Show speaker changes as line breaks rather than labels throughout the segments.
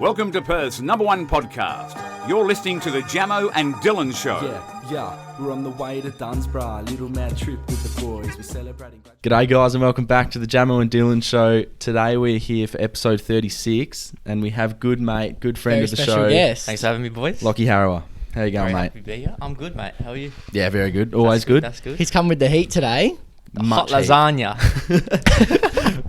Welcome to Perth's #1 podcast. You're listening to the Jamo and Dylan Show.
Yeah, we're on the way to Dunsborough, little mad trip with the boys. We're celebrating.
G'day guys and welcome back to the Jamo and Dylan Show. Today we're here for episode 36 and we have good friend
Very
of the
special
show,
guest.
Thanks for having me, boys.
Lachy Harrower. How you going,
Very
mate?
happy to be here. I'm good, mate. How are you?
Yeah, very good. Always good.
That's good.
He's come with the heat today.
Much
Hot
heat.
lasagna.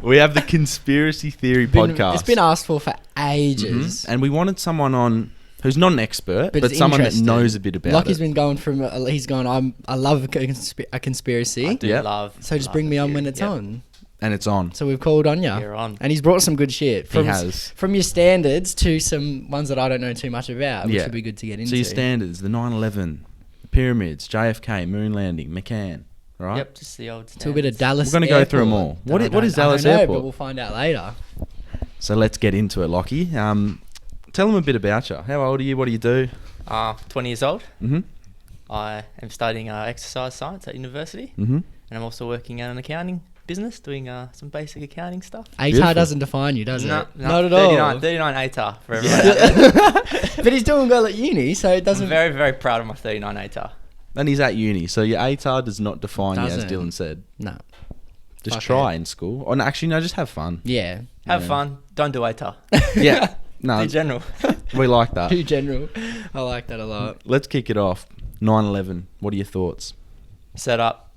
We have the conspiracy theory podcast.
It's been asked for ages.
And we wanted someone on who's not an expert, but
it's
someone that
interesting.
knows a bit about
Lucky's
it.
been going from, I love a conspiracy.
I do
Yep.
love.
So just
love
bring me
a
on
few.
when it's
Yep.
on.
And it's on.
So we've called on you.
You're on.
And he's brought some good shit.
He has.
From your standards to some ones that I don't know too much about, which
Yeah.
would be good to get into.
So your standards, the 9/11, the pyramids, JFK, moon landing, Mcann, right?
Yep, just the old.
To a bit of Dallas
We're gonna go through 'em all. What is Dallas
I don't know,
Airport?
but we'll find out later.
So let's get into it, Lachy. Tell them a bit about you. How old are you? What do you do?
20 years old.
Mm-hmm.
I am studying exercise science at university,
Mm-hmm.
and I'm also working at an accounting business, doing some basic accounting stuff.
Beautiful.
ATAR doesn't define you, does it?
No,
Not at all.
39 ATAR for everyone.
But he's doing well at uni, so it doesn't.
I'm very, very proud of my 39 ATAR.
And he's at uni, so your ATAR does not define you, as
Doesn't.
Dylan said.
No.
Just
Fuck
try
it.
in school. Or no, actually, no, just have fun.
Yeah.
Have
Yeah.
fun. Don't do ATAR.
Yeah. No,
In general.
we like that.
Too general. I like that a lot.
Let's kick it off. 9/11. What are your thoughts?
Set up.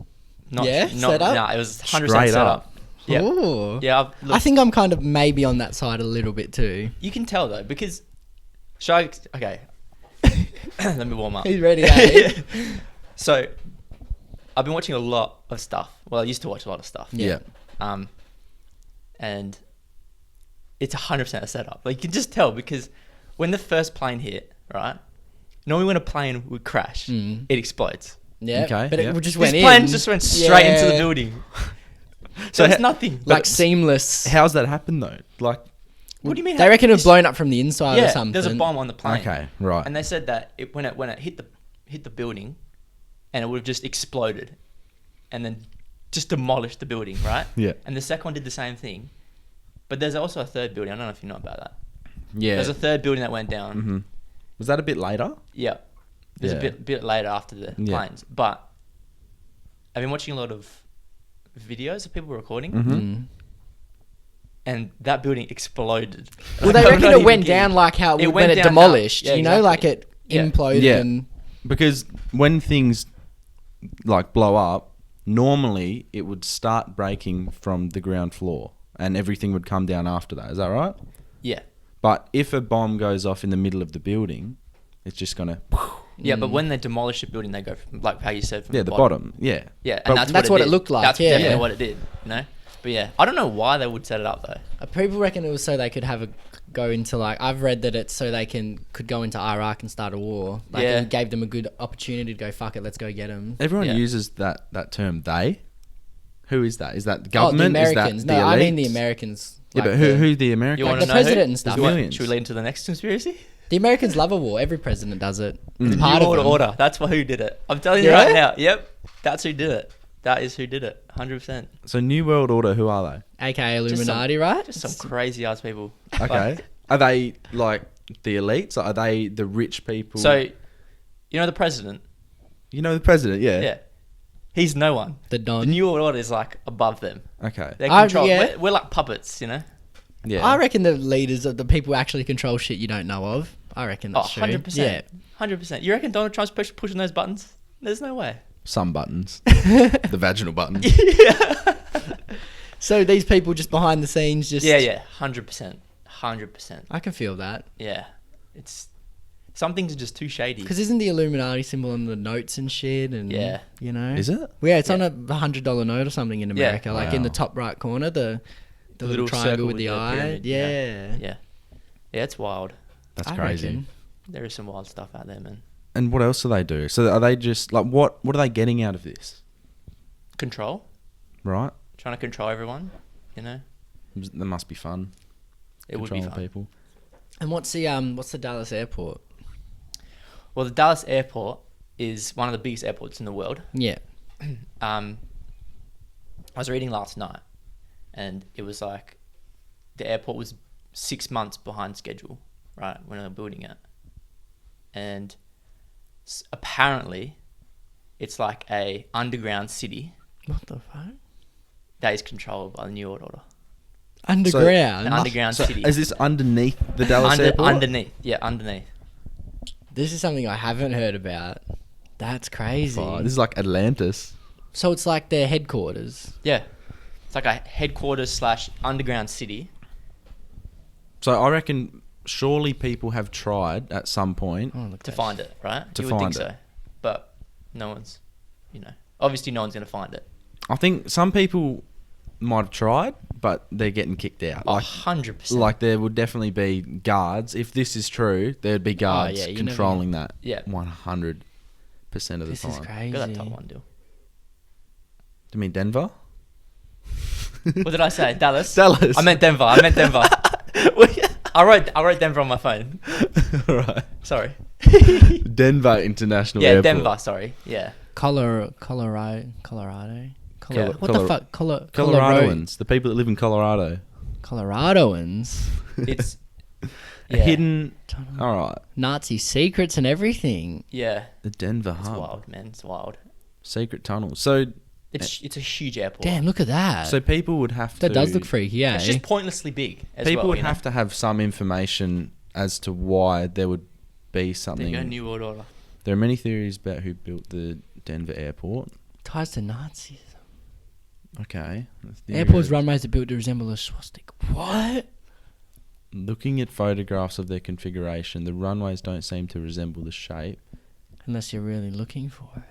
Set up?
Nah, it was 100%
Straight
set
up.
up. Yeah.
Ooh.
Yeah.
I think I'm kind of maybe on that side a little bit too.
You can tell though, because okay. Let me warm up.
He's ready, eh?
So, I've been watching a lot of stuff. Well, I used to watch a lot of stuff.
Yeah.
And it's 100% a setup. Like, you can just tell because when the first plane hit, right? Normally when a plane would crash, it explodes.
Yeah.
Okay,
But
yeah.
it just
This
went
plane
in.
just went straight into the
Yeah.
building.
So
So it's
ha-
nothing.
Like seamless.
How's that happen though? Like,
What do you mean?
They reckon it
It's-
blown up from the inside or
Yeah,
something.
there's a bomb on the plane.
okay, right.
And they said that when it hit the building, and it would have just exploded, and then just demolished the building, right?
Yeah.
And the second one did the same thing, but there's also a third building. I don't know if you know about that.
Yeah.
There's a third building that went down.
Mm-hmm. Was that a bit later?
Yeah. There's
Yeah.
a bit later after the
Yeah.
planes, but I've been watching a lot of videos of people recording,
Mm-hmm.
and that building exploded.
Well, they
I'm
reckon
not
it
even
went
kidding.
down like how
It
when
went
it
down how-
demolished.
yeah,
you know, like
exactly.
it
Yeah.
imploded
Yeah.
and
Because when things like blow up, normally it would start breaking from the ground floor and everything would come down after that. Is that right?
Yeah.
But if a bomb goes off in the middle of the building, it's just going to...
Yeah, but when they demolish the building, they go from, like how you said, from
Yeah, the bottom. Yeah.
Yeah,
But
and
that's what it
did.
looked like,
That's
yeah.
definitely
Yeah.
what it did. You know, but yeah, I don't know why they would set it up though.
people reckon it was so they could go into like I've read that it's so they could go into Iraq and start a war. Like
Yeah.
it gave them a good opportunity to go fuck it, let's go get them.
Everyone
Yeah.
uses that term, they. Who is that? Is that the
Oh, the
government?
Americans.
Is that
No,
the
I mean
elites?
the Americans.
Yeah,
Like
but who the Americans?
You
Like
want
the
to know
president
who?
and stuff.
You want-
Millions.
Should we lead into the next conspiracy?
The Americans love a war. Every president does it. It's
New
part of
World
them.
Order. That's who did it. I'm telling you
Yeah?
right now. Yep, that's who did it. That is who did it. 100%.
So New World Order, who are
AKA
Just
Illuminati, right?
Just some crazy ass people.
they? Okay. Are they like the elites? Are they the rich people?
So, you know the president?
You know the president, yeah?
Yeah. He's no one.
The
The
Don.
New World Order is like above them.
Okay.
They
I-
control.
yeah.
We're like puppets, you know?
Yeah.
I reckon the leaders of the people who actually control shit you don't know of. I reckon
Oh,
that's true.
100%.
Yeah.
100%. You reckon Donald Trump's pushing those buttons? There's no way.
Some buttons. The vaginal button.
So these people just behind the scenes just
Yeah. 100%. 100%.
I can feel that.
Yeah. It's... Some things are just too shady.
Because isn't the Illuminati symbol on the notes and shit? And
Yeah.
you know,
Is it?
Yeah, it's on
Yeah.
a $100 note or something in America. Like in the
Wow.
top right corner, the little
circle
triangle with the eye.
pyramid.
Yeah.
Yeah. Yeah, it's wild.
That's
I
crazy.
reckon.
There is some wild stuff out there, man.
And what else do they do? So are they just like what are they getting out of this?
Control.
Right?
Trying to control everyone, you know?
That must be fun.
It would be
controlling
fun.
people.
And what's the Dallas airport?
Well, the Dallas airport is one of the biggest airports in the world.
Yeah.
I was reading last night, and it was like the airport was 6 months behind schedule right, when they were building it. And apparently, it's like a underground city
What the fuck?
that is controlled by the New World Order.
Underground.
An underground
So
city.
is this underneath the Dallas airport?
Underneath. Yeah, underneath.
This is something I haven't heard about. That's crazy.
Oh, this is like Atlantis.
So it's like their headquarters.
Yeah. It's like a headquarters / underground city.
So I reckon surely people have tried at some point.
Oh, look
To
at
find it, right?
To
You would think
find it.
so. But no one's, obviously no one's going to find it.
I think some people might have tried, but they're getting kicked out. Like,
100%.
like there would definitely be guards. If this is true, there'd be guards
yeah, you never
controlling that.
Yeah.
100% of the
This
time.
is crazy.
Got that top one deal.
Do you mean Denver?
What did I say? Dallas?
Dallas.
I meant Denver. I wrote Denver on my phone.
Right.
Sorry.
Denver International
Yeah,
Airport.
Denver. Sorry. Yeah.
Colorado.
Yeah.
What the fuck? Colorado.
Coloradoans, the people that live in Colorado.
Coloradoans.
It's
A
yeah.
hidden. All right.
Nazi secrets and everything.
Yeah.
The Denver
It's
hub.
wild, man. It's wild.
Secret tunnel. So
It's a huge airport.
Damn, look at that.
so people would have to.
that does look freaky, yeah.
It's just pointlessly big. As
People
well,
would have to have some information as to why there would be
There
something.
you go, New World Order.
There are many theories about who built the Denver airport.
Ties to Nazis.
Okay. The
Airports
theory-
runways are built to resemble a swastika. What?
Looking at photographs of their configuration, the runways don't seem to resemble the shape.
Unless you're really looking for it.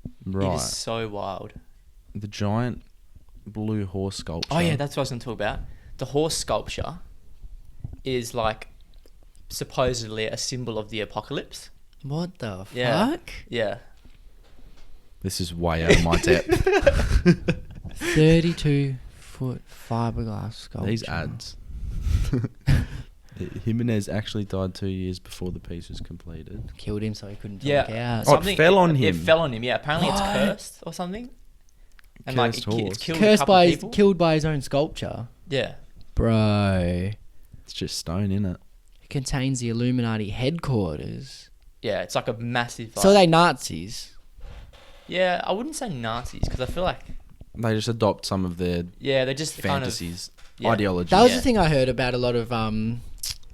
It
Right.
is so wild.
The giant blue horse sculpture.
Oh yeah, that's what I was going to talk about. The horse sculpture is like supposedly a symbol of the apocalypse.
What the
Yeah.
fuck?
Yeah.
This is way out of my depth.
32-foot fiberglass sculpture.
These ads. Jimenez actually died 2 years before the piece was completed.
Killed him so he couldn't talk
Yeah.
out.
Oh, it fell on him.
It fell on him. Yeah. Apparently it's
What?
cursed or something. And like
Cursed
it's
horse.
killed a
Cursed
couple
by
people.
killed by his own sculpture.
Yeah.
Bro.
It's just stone, innit?
It contains the Illuminati headquarters.
Yeah. It's like a massive.
So they Nazis.
Yeah, I wouldn't say Nazis because I feel like
They just adopt some of their
they just
fantasies,
yeah.
ideologies.
That was
Yeah.
the thing I heard about a lot of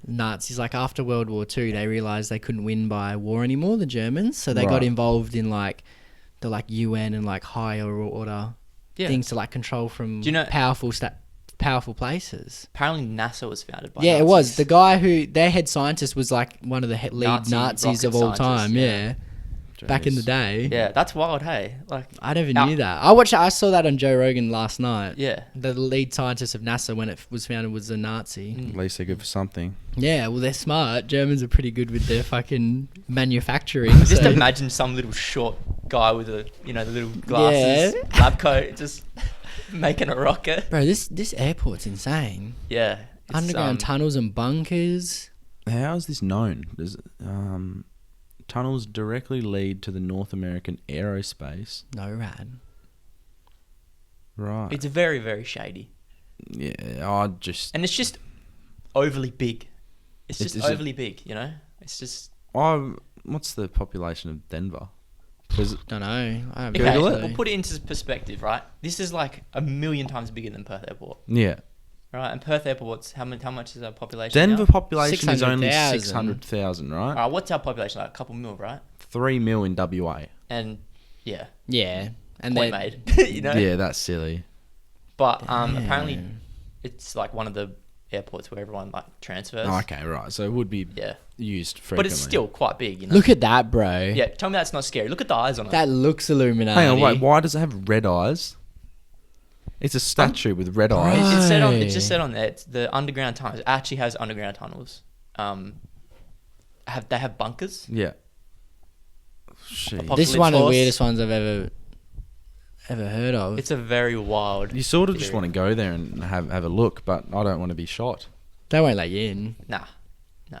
Nazis. Like after World War II, they realized they couldn't win by war anymore, the Germans. So they got
Right.
involved in like the like UN and like higher order
Yeah.
things to like control from
Do you know-
powerful places.
Apparently NASA was founded by
Yeah, it was.
Nazis.
The guy who their head scientist was like one of the lead
Nazi
Nazis
rocket
of all
scientists,
time.
yeah.
Yeah. Back in the
Jeez.
day.
Yeah, that's wild. Hey, like
I never
Now-
knew that. I saw that on Joe Rogan last night.
yeah.
The lead scientist of NASA when it was founded was a Nazi.
At least they're good for something.
Yeah, well they're smart. Germans are pretty good with their fucking manufacturing.
Just
so-
imagine some little short guy with the the little glasses,
Yeah.
lab coat, just making a rocket.
Bro, this airport's insane.
Yeah, it's,
Underground tunnels and bunkers.
How is this known? Does tunnels directly lead to the North American aerospace?
No rad.
Right.
It's very very shady,
Yeah. I just.
and it's just overly big. It's just
Is it-
overly big. It's just.
What's the population of Denver? 'Cause
Don't know. I haven't
Okay,
Google it.
actually.
we'll put it into perspective, right? This is like 1,000,000 times bigger than Perth Airport,
yeah,
right? And Perth Airport's how much is our population?
Denver
now?
population is only
600,000.
600,000, right?
Alright, what's our population? Like a couple mil, right?
3 mil in WA.
And yeah,
Yeah. And
point
then
made.
Yeah, that's silly.
But apparently
Damn.
it's like one of the airports where everyone like transfers.
Oh, okay, right. So it would be
Yeah,
used frequently.
but it's still quite big.
look at that, bro.
Yeah, tell me that's not scary. Look at the eyes on it.
That looks Illuminati.
Hang on, wait. Why does it have red eyes? It's a statue with red eyes.
It said on. It
Right.
just said on there. It's the underground tunnels. It actually has underground tunnels. They have bunkers?
Yeah. Shit.
Apoc-
This is one of the
Horse.
weirdest ones I've ever heard of.
It's a very wild.
You sort of just
theory.
want to go there and have a look, but I don't want to be shot.
They won't let you in.
Nah, no.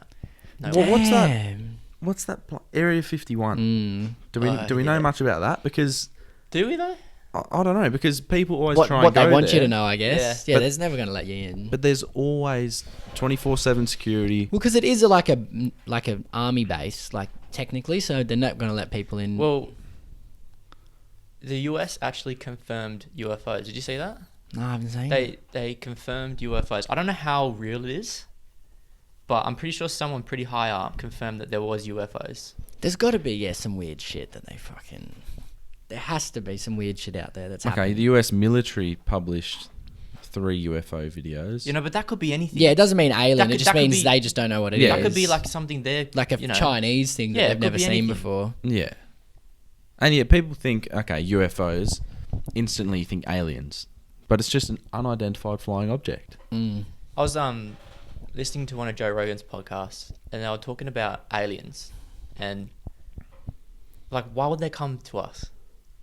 Well, what's that?
Damn.
What's that? Area 51.
Mm.
Do we know
yeah.
much about that? Because
Do we though?
I don't know, because people always
What,
try
what
and go
they want
there,
you to know, I guess.
Yeah.
Yeah,
But-
there's never going to let you in.
But there's always 24/7 security.
Well, because it is like a army base, like technically, so they're not going to let people in.
Well, the US actually confirmed UFOs. Did you see that?
No, I haven't seen.
They confirmed UFOs. I don't know how real it is, but I'm pretty sure someone pretty high up confirmed that there was UFOs.
There's got to be some weird shit that they fucking. There has to be some weird shit out there that's
Okay,
happening.
the US military published 3 UFO videos.
You know, but that could be anything.
Yeah, it doesn't mean alien.
That
It
could-
just
that could
means
be-
they just don't know what it is.
Yeah.
That could be like something there,
like a
you know.
Chinese thing that
Yeah, it
they've
could
never
be
seen
anything.
before.
Yeah. And yet people think, okay, UFOs, instantly you think aliens. But it's just an unidentified flying object.
Mm.
I was listening to one of Joe Rogan's podcasts, and they were talking about aliens, and like, why would they come to us?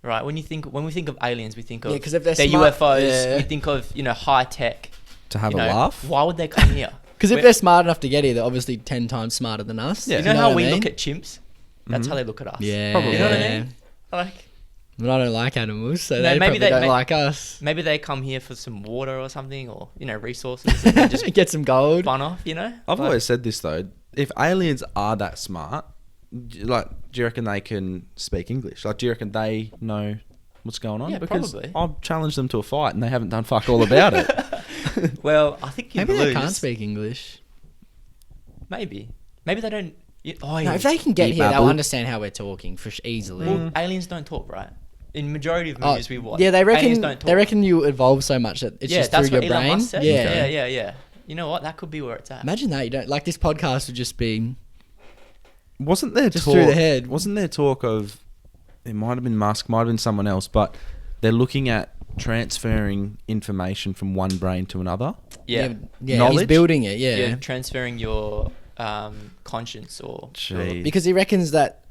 Right? When we think of aliens, we think of
Yeah, 'cause if they're smart-
UFOs.
yeah.
We think of high tech.
To have
You
a
know,
laugh?
Why would they come here?
Because if
We're-
they're smart enough to get here, they're obviously 10 times smarter than us.
Yeah.
you know how
what I
we
mean?
look at chimps? That's how they look at us.
Yeah.
Probably.
You know what I mean? Like,
But I don't like animals, so
No,
they
maybe
probably
they-
don't
may-
like us.
maybe they come here for some water or something, or resources, and they just
Get some gold.
fun off.
I've
Like,
always said this, though. If aliens are that smart, do you reckon they can speak English? Like, do you reckon they know what's going on?
Yeah,
because
probably.
I've challenged them to a fight and they haven't done fuck all about it.
Well, I think you
Maybe
lose.
they can't speak English.
Maybe they don't.
No, if they can get
Eat
here, they'll
bubble.
understand how we're talking easily.
Well, aliens don't talk, right? In majority of
Oh,
movies we watch,
yeah, they
aliens
reckon
don't talk.
they reckon you evolve so much that it's
yeah,
just
that's
through
what
your
Elon
brain.
Musk said.
Yeah.
Yeah. You know what? That could be where it's at.
Imagine that you don't like this podcast would just be
Wasn't there
Just
talk,
through the head.
Wasn't there talk of, it might have been Musk, might have been someone else, but they're looking at transferring information from one brain to another?
Yeah,
he's
Knowledge?
building it. Yeah,
You're transferring your conscience or
Jeez.
because he reckons that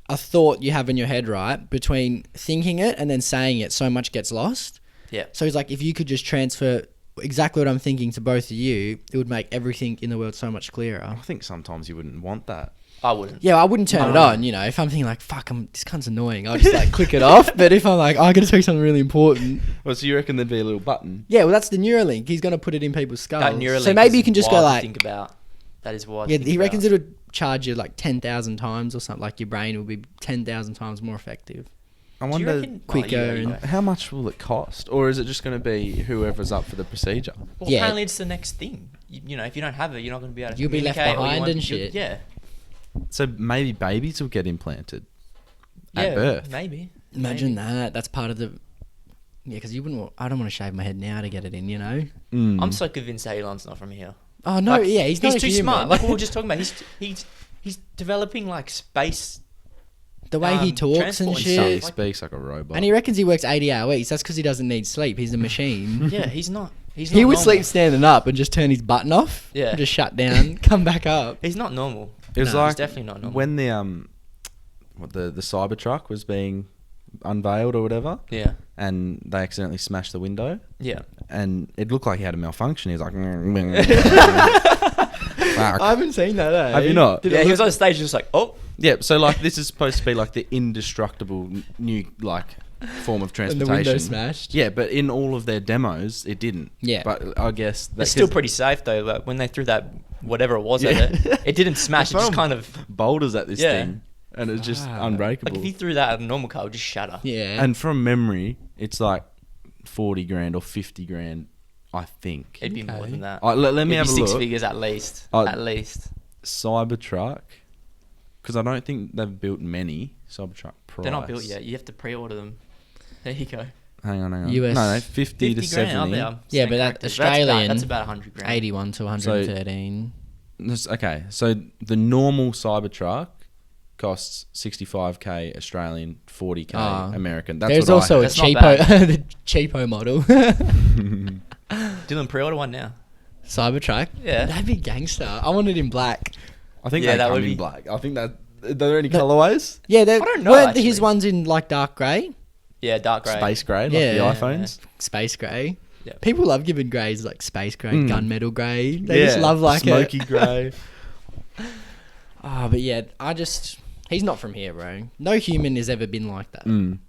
a thought you have in your head, right, between thinking it and then saying it, so much gets lost.
yeah.
So he's like, if you could just transfer exactly what I'm thinking to both of you, it would make everything in the world so much clearer.
I think sometimes you wouldn't want that.
I wouldn't.
Yeah, I wouldn't turn it on, if I'm thinking like, fuck, this cunt's annoying, I'll just like click it off. But if I'm like, I gotta tell you something really important.
Well, so you reckon there'd be a little button?
Yeah, well, that's the Neuralink. He's gonna put it in people's skulls.
That Neuralink
so maybe
is
you can just go
wild to
like,
think about. That is wild.
yeah,
to
he
think
reckons
about.
it would charge you like 10,000 times or something. Like your brain will be 10,000 times more effective.
I
Do you
wonder
reckon
quicker
you
and-
go.
how much will it cost? Or is it just going to be whoever's up for the procedure?
Well,
Yeah.
apparently it's the next thing. If you don't have it, you're not going to be able to.
You'll be left
communicate, or you
behind
want-
and
you-
shit.
Yeah.
So maybe babies will get implanted
Yeah.
at birth.
Maybe.
Imagine
Maybe.
that. That's part of the. Yeah, because you wouldn't. I don't want to shave my head now to get it in.
Mm.
I'm so convinced that Elon's not from here.
Oh no!
Like,
yeah, he's not a
too
human.
smart. Like we were just talking about. He's developing like space.
the way he talks and
transport and
He
stuff.
shit.
Like-
speaks like a robot.
And he reckons he works 80-hour weeks. That's because he doesn't need sleep. He's a machine.
Yeah, he's not. He's
He
not
would
normal.
sleep standing up and just turn his button off.
Yeah.
Just shut down, come back up.
He's not normal.
It was
No,
like
he's definitely not normal.
when the the Cybertruck was being unveiled or whatever,
Yeah.
and they accidentally smashed the window,
Yeah.
and it looked like he had a malfunction. He was like, Fuck.
I haven't seen that.
Have you not?
Yeah, he was on stage just like, oh.
Yeah, so like this is supposed to be like the indestructible new like form of
And
transportation.
the window smashed.
Yeah, but in all of their demos, it didn't.
Yeah.
but I guess
It's still pretty safe though. Like, when they threw that whatever it was at it didn't smash. It just kind of
boulders at this
Yeah.
thing, and it's just
Ah.
unbreakable.
like if you threw that at a normal car, it would just shatter.
Yeah.
And from memory, it's like 40 grand or 50 grand, I think.
It'd be more than that.
Let me
It'd
have
be
a
six
look.
figures at least.
Oh.
At least.
Cybertruck, because I don't think they've built many Cybertruck price.
They're not built yet. You have to pre-order them. There you go.
Hang on.
US.
No, 50 to
50 grand.
70.
Yeah, I'm
Yeah,
saying
but that
correctly.
Australian-
That's about 100 grand.
81 to 113.
Okay, so the normal Cybertruck costs 65k Australian, 40k
Ah.
American. That's
There's
what
also a
That's not
cheapo,
bad.
the cheapo model.
Dylan, pre-order one now.
Cybertruck.
Yeah.
That'd be gangster. I want it in black.
I think
Yeah,
they
that
come
would
in
be-
black. I think that. Are there any colorways?
Yeah, I
don't know,
weren't his
actually.
ones in like dark grey?
Yeah, dark grey.
Space grey, like
Yeah.
the iPhones.
Space grey.
Yeah.
People love giving greys like space grey,
Mm.
gunmetal grey. They just love like
smoky
it.
grey.
But yeah, he's not from here, bro. No human has ever been like that.
Mm.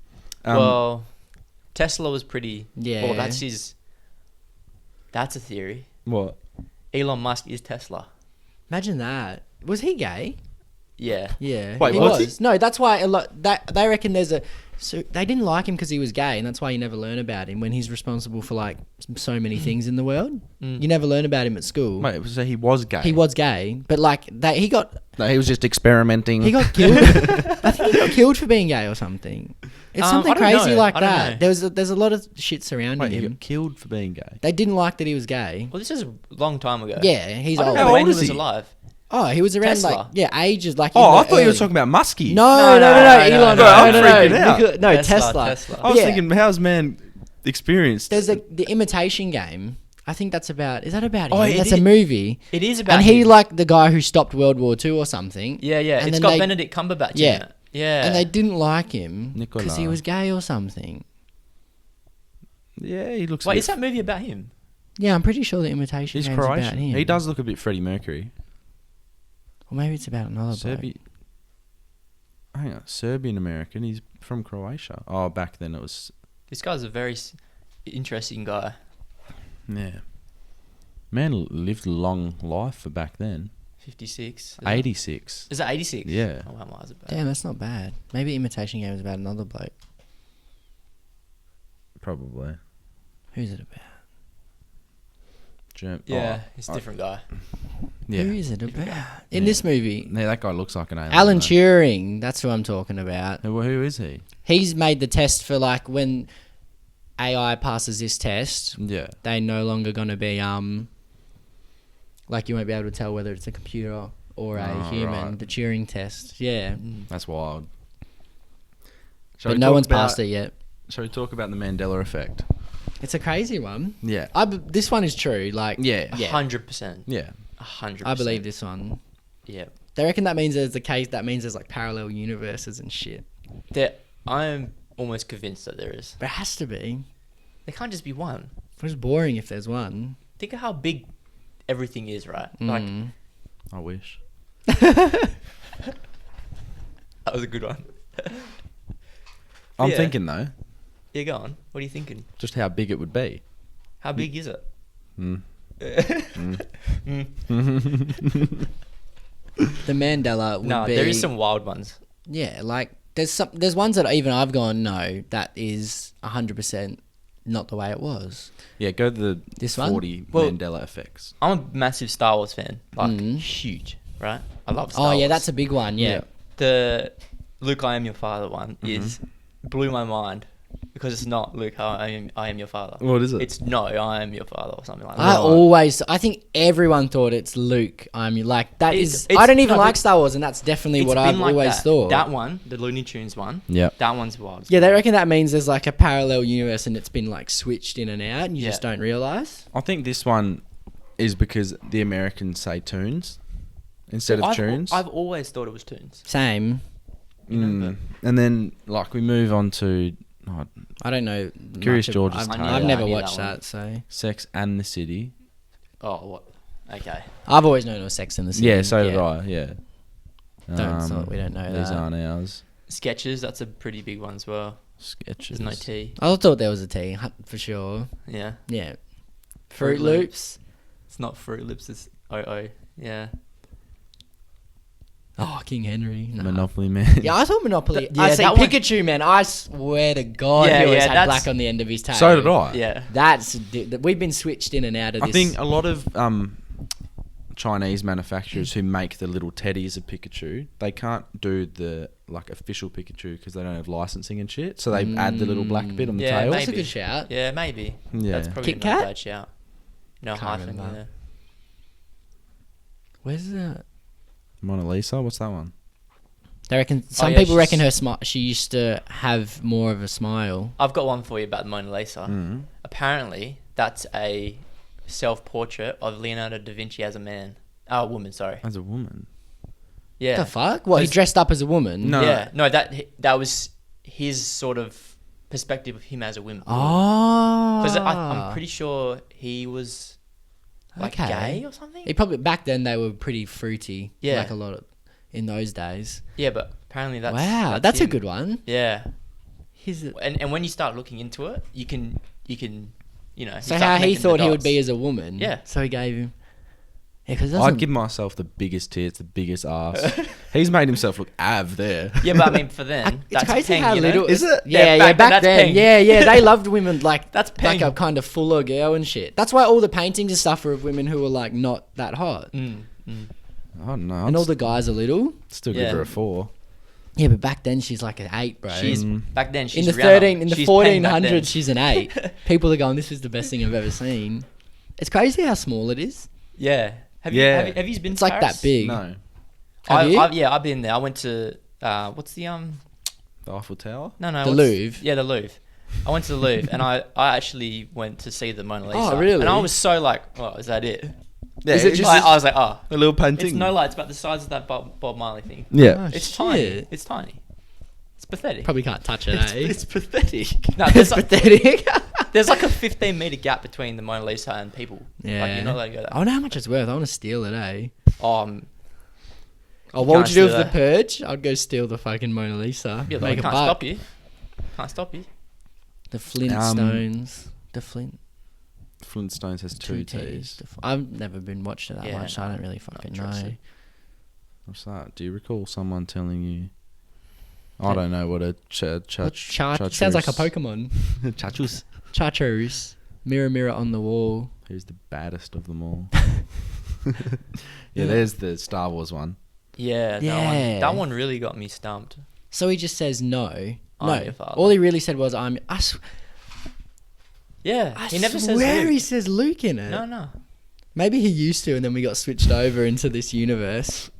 Well, Tesla was pretty.
Yeah.
Well, that's his. That's a theory.
What?
Elon Musk is Tesla.
Imagine that. Was he gay?
Yeah.
Yeah.
Wait,
he
was
was. No, that's why a lot. That they reckon there's a. So they didn't like him because he was gay, and that's why you never learn about him when he's responsible for like so many things in the world. You never learn about him at school.
Wait, so he was gay.
He was gay, but like that, he got
No, he was just experimenting.
He got killed. I think he got killed for being gay or something. It's something
I don't
crazy
know.
like
I don't
that.
know.
There's a lot of shit surrounding
Wait, he
him.
got killed for being gay.
They didn't like that he was gay.
Well, this is a long time ago.
Yeah, he's
I don't
old.
know
How
when
old
he
is
was
he?
alive.
Oh, he was around
Tesla.
ages like.
Oh,
in
I
the
thought you were
early-
talking about Muskie.
No, Elon.
no, I'm
No,
freaking out.
No,
Tesla.
Tesla.
I was
Yeah.
thinking, how's man experienced?
There's the Imitation Game. I think that's about. Is that about
Oh,
him?
it
That's
is-
a movie.
It is about
And he
him.
like the guy who stopped World War II or something.
Yeah, yeah.
And
It's
then
got
they-
Benedict Cumberbatch
Yeah.
in it. Yeah.
And they didn't like him because he
Nicola.
was gay or something.
Yeah, he looks.
Wait,
a bit,
is that movie about him?
Yeah, I'm pretty sure the Imitation
He's
Game's about
Croatian.
him.
He does look a bit Freddie Mercury.
Or maybe it's about another bloke.
Hang on, Serbian American. He's from Croatia. Oh, back then it was.
This guy's a very interesting guy.
Yeah. Man lived a long life for back then.
56.
86.
Is it 86?
Yeah.
Oh, wow, why is it bad?
Damn, that's not bad. Maybe Imitation Game is about another bloke.
Probably.
Who's it about?
Yeah, it's a different guy.
Yeah.
Who is it about? In this movie,
Yeah, that guy looks like an alien.
Alan
though.
Turing, that's who I'm talking about.
Who is he?
He's made the test for like when AI passes this test,
Yeah.
they no longer going to be like you won't be able to tell whether it's a computer or a
Oh,
human.
right.
The Turing test, yeah.
That's wild. Shall
But
we
no
talk
one's
about-
passed it yet.
Shall we talk about the Mandela Effect?
It's a crazy one.
Yeah.
This one is true. Like,
Yeah.
yeah.
100%.
Yeah.
100%.
I believe this one.
Yeah.
They reckon that means there's a case. That means there's like parallel universes and shit.
I'm almost convinced that there is.
But it has to be.
There can't just be one.
It's boring if there's one.
Think of how big everything is, right? Like,
I wish.
that was a good one.
I'm
Yeah.
thinking though,
Yeah, go on. What are you thinking?
just how big it would be.
How big is it?
The Mandela would
No,
be.
there is some wild ones.
Yeah, like there's ones that even I've gone no, that is 100% not the way it was.
Yeah, go to the
This one?
40
Well-
Mandela effects.
I'm a massive Star Wars fan. Like, huge, right? I love Star
Oh
Wars.
yeah, that's a big one. Yeah.
The Luke, I am your father one is blew my mind because it's not Luke, I am your father.
What is it?
It's no, I am your father or something like that.
I think everyone thought it's Luke. Like that
It's-
is.
it's-
I don't even
no,
like
but
Star Wars, and that's definitely what I've
been like
always
that.
thought.
That one, the Looney Tunes one.
Yeah.
That one's wild.
Yeah, they reckon that means there's like a parallel universe, and it's been like switched in and out, and you
Yeah.
just don't realize.
I think this one is because the Americans say tunes instead of tunes.
I've always thought it was tunes.
Same.
And then, like, we move on to
I don't know.
Curious
much of-
George's
I've,
Tale.
I've
I
never
knew
watched
that one.
that, so
Sex and the City.
Oh, what? Okay.
I've always known it was Sex in the City.
Yeah, so did I, yeah.
We don't know
These
that.
aren't ours.
Sketches, that's a pretty big one as well.
Sketches.
There's no T.
I thought there was a T for sure.
Yeah.
Yeah.
Fruit
Fruit Loops.
It's not Fruit Loops, it's OO. Yeah.
Oh, King Henry. Nah.
Monopoly Man.
Yeah, I thought Monopoly.
Yeah,
I say
that one-
Pikachu, man. I swear to God,
Yeah,
he always
yeah,
had
that's-
black on the end of his tail.
So did I.
Yeah.
We've been switched in and out of
I
this.
think a lot of Chinese manufacturers who make the little teddies of Pikachu, they can't do the like official Pikachu because they don't have licensing and shit. So they add the little black bit on the
Yeah,
tail.
That's a
maybe.
good shout.
Yeah, maybe.
Yeah.
That's probably
Kit
not a
Kat?
bad shout. No
Can't
hyphen,
remember.
yeah.
Where's that?
Mona Lisa, what's that one?
They reckon some
yeah,
people
she's-
reckon her smile. She used to have more of a smile.
I've got one for you about the Mona Lisa.
Mm.
Apparently, that's a self-portrait of Leonardo da Vinci as a man. Oh, a woman, sorry.
As a woman.
Yeah.
The fuck? What? He
Because-
dressed up as a woman?
No.
Yeah. No, that was his sort of perspective of him as a woman.
Oh.
Because I'm pretty sure he was like
Okay.
gay or something.
He probably back then they were pretty fruity.
Yeah.
Like a lot of in those days.
Yeah, but apparently that's
Wow, that's a
him.
good one.
Yeah. And when you start looking into it, you can
So
start
how he
connecting the
thought he would
dots.
be as a woman.
Yeah.
So he gave him. Yeah, because
I'd give myself the biggest tits, the biggest ass. He's made himself look av there.
Yeah, but I mean, for then,
It's
that's
crazy
peng,
how
you know?
little.
Is it?
Yeah,
Yeah, back then,
back
that's
then.
peng.
Yeah, they loved women like
That's
like
peng.
a kind of fuller girl and shit. That's why all the paintings and stuff are of women who are like not that hot,
Mm.
I don't know.
and all the guys are little.
still
Yeah.
give her a 4.
Yeah, but back then she's like an 8, bro.
She's back then. She's
in the
Rihanna.
13, in the
She's peng back
1400s,
then.
she's an 8. People are going, this is the best thing I've ever seen. It's crazy how small it is.
Yeah. Have
Yeah.
you been?
It's
to
like
Paris?
that big.
No.
Have you?
I've been there. I went to what's the
The Eiffel Tower?
no
The Louvre.
Yeah, the Louvre. I went to the Louvre and I actually went to see the Mona Lisa.
Oh, really?
And I was so like, oh, is that it?
Yeah,
Is it
it's
just-
I was like, oh,
a little painting?
it's no lights, but the size of that Bob Marley thing.
Yeah.
Oh,
It's
shit.
tiny. It's tiny. It's pathetic.
Probably can't touch it, eh?
It's pathetic.
No,
It's
there's like,
pathetic.
there's like a 15-meter gap between the Mona Lisa and people.
Yeah.
Like, you're not allowed to go
I
that.
wonder how much it's worth. I want to steal it, eh?
You
Oh, what would
can't
you do with
steal
the purge? I'd go steal the fucking Mona Lisa.
yeah,
make
they
a
can't
buck.
stop you. Can't stop you.
The Flintstones. The Flint.
Flintstones has 2 T's.
I've never been watched it that
Yeah,
much, so I
no,
don't really fucking know.
interested.
What's that? Do you recall someone telling you? I don't know what a
Sounds like a Pokemon.
Chachus.
Chartreuse. Mirror, mirror on the wall.
Who's the baddest of them all? Yeah, there's the Star Wars one.
Yeah,
Yeah.
that one really got me stumped.
So he just says no.
I'm your father.
All he really said was, I
Yeah, he never says
swear
Luke.
he says Luke in it.
No.
Maybe he used to, and then we got switched over into this universe.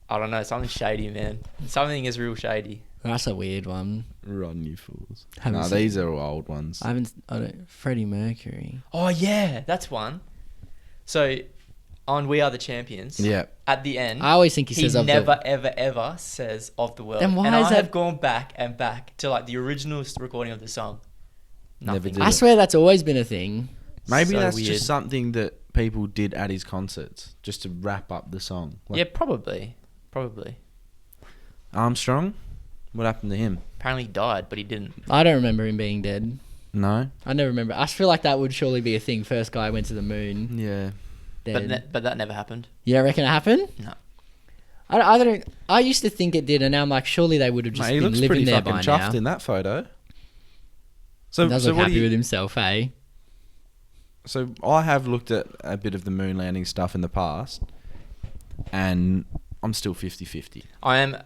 I don't know. Something shady, man. Something is real shady.
That's a weird one.
Run, you fools.
Haven't
No,
seen-
these are all old ones.
I don't. Freddie Mercury.
Oh yeah, that's one. So, on We Are the Champions.
Yeah.
At the end,
I always think he
he
says of the-
never, ever, ever says of the world.
Then why
and
is
I
that-
have gone back and back to like the original recording of the song.
Never
Nothing.
did
I
it.
swear that's always been a thing.
Maybe
So
that's
weird.
just something that people did at his concerts, just to wrap up the song. Like
Yeah, probably.
Armstrong? What happened to him?
Apparently he died, but he didn't.
I don't remember him being dead.
No?
I never remember. I feel like that would surely be a thing. First guy went to the moon.
Yeah.
Dead.
But that never happened.
Yeah, I reckon it happened.
No.
I don't. I used to think it did, and now I'm like, surely they would have just
Mate, he
been
looks
living
pretty
there
fucking
by
chuffed
now.
in that photo.
He
So,
does
so
look
what
happy
do you,
with himself, eh?
So I have looked at a bit of the moon landing stuff in the past, and I'm still 50-50.
I am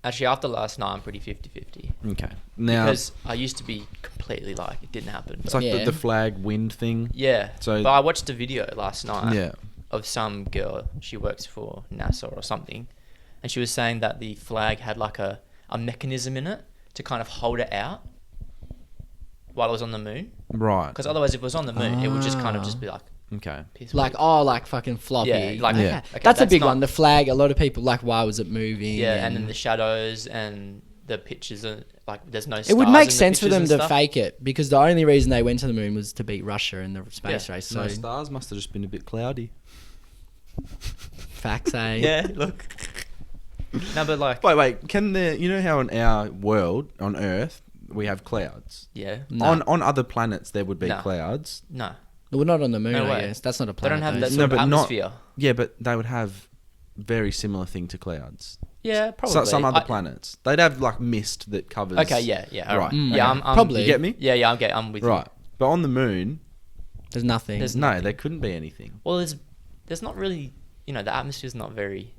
actually after last night. I'm pretty 50-50
Okay. Now
because I used to be completely like it didn't happen.
it's like
Yeah.
the flag wind thing.
Yeah.
So-
but I watched a video last night
Yeah.
of some girl. She works for NASA or something, and she was saying that the flag had like a mechanism in it to kind of hold it out while it was on the moon.
Right.
Because otherwise, if it was on the moon, it would just kind of just be like
Okay.
piss.
Like
weak.
like fucking floppy.
Yeah, like-
Yeah.
Okay,
that's a
that's
big
not-
one. The flag. A lot of people like, why was it moving?
Yeah, and then the shadows and the pictures are like there's no.
it would
stars in
make
the
sense for
pictures
them
and
to
stuff.
fake it because the only reason they went to the moon was to beat Russia in the space
Yeah.
race.
So
So
stars must have just been a bit cloudy.
facts, eh?
Yeah, look. No, but like,
Wait. Can you know how in our world on Earth we have clouds?
yeah,
No.
On other planets there would be
No.
clouds.
no,
We're not on the moon,
No
I
way.
guess. That's not a
they
planet.
don't have
though.
that
No,
sort of
but not-
atmosphere.
Yeah, but they would have very similar thing to clouds.
Yeah, probably.
So, some other planets. They'd have like mist that covers.
Okay, yeah, all right.
Right.
Mm,
Yeah,
okay.
I'm
Probably.
You get me?
Yeah, I'm with
Right. But on the moon,
There's nothing.
There's
no,
nothing.
there couldn't be anything.
you. Well, there's not really, the atmosphere's not very,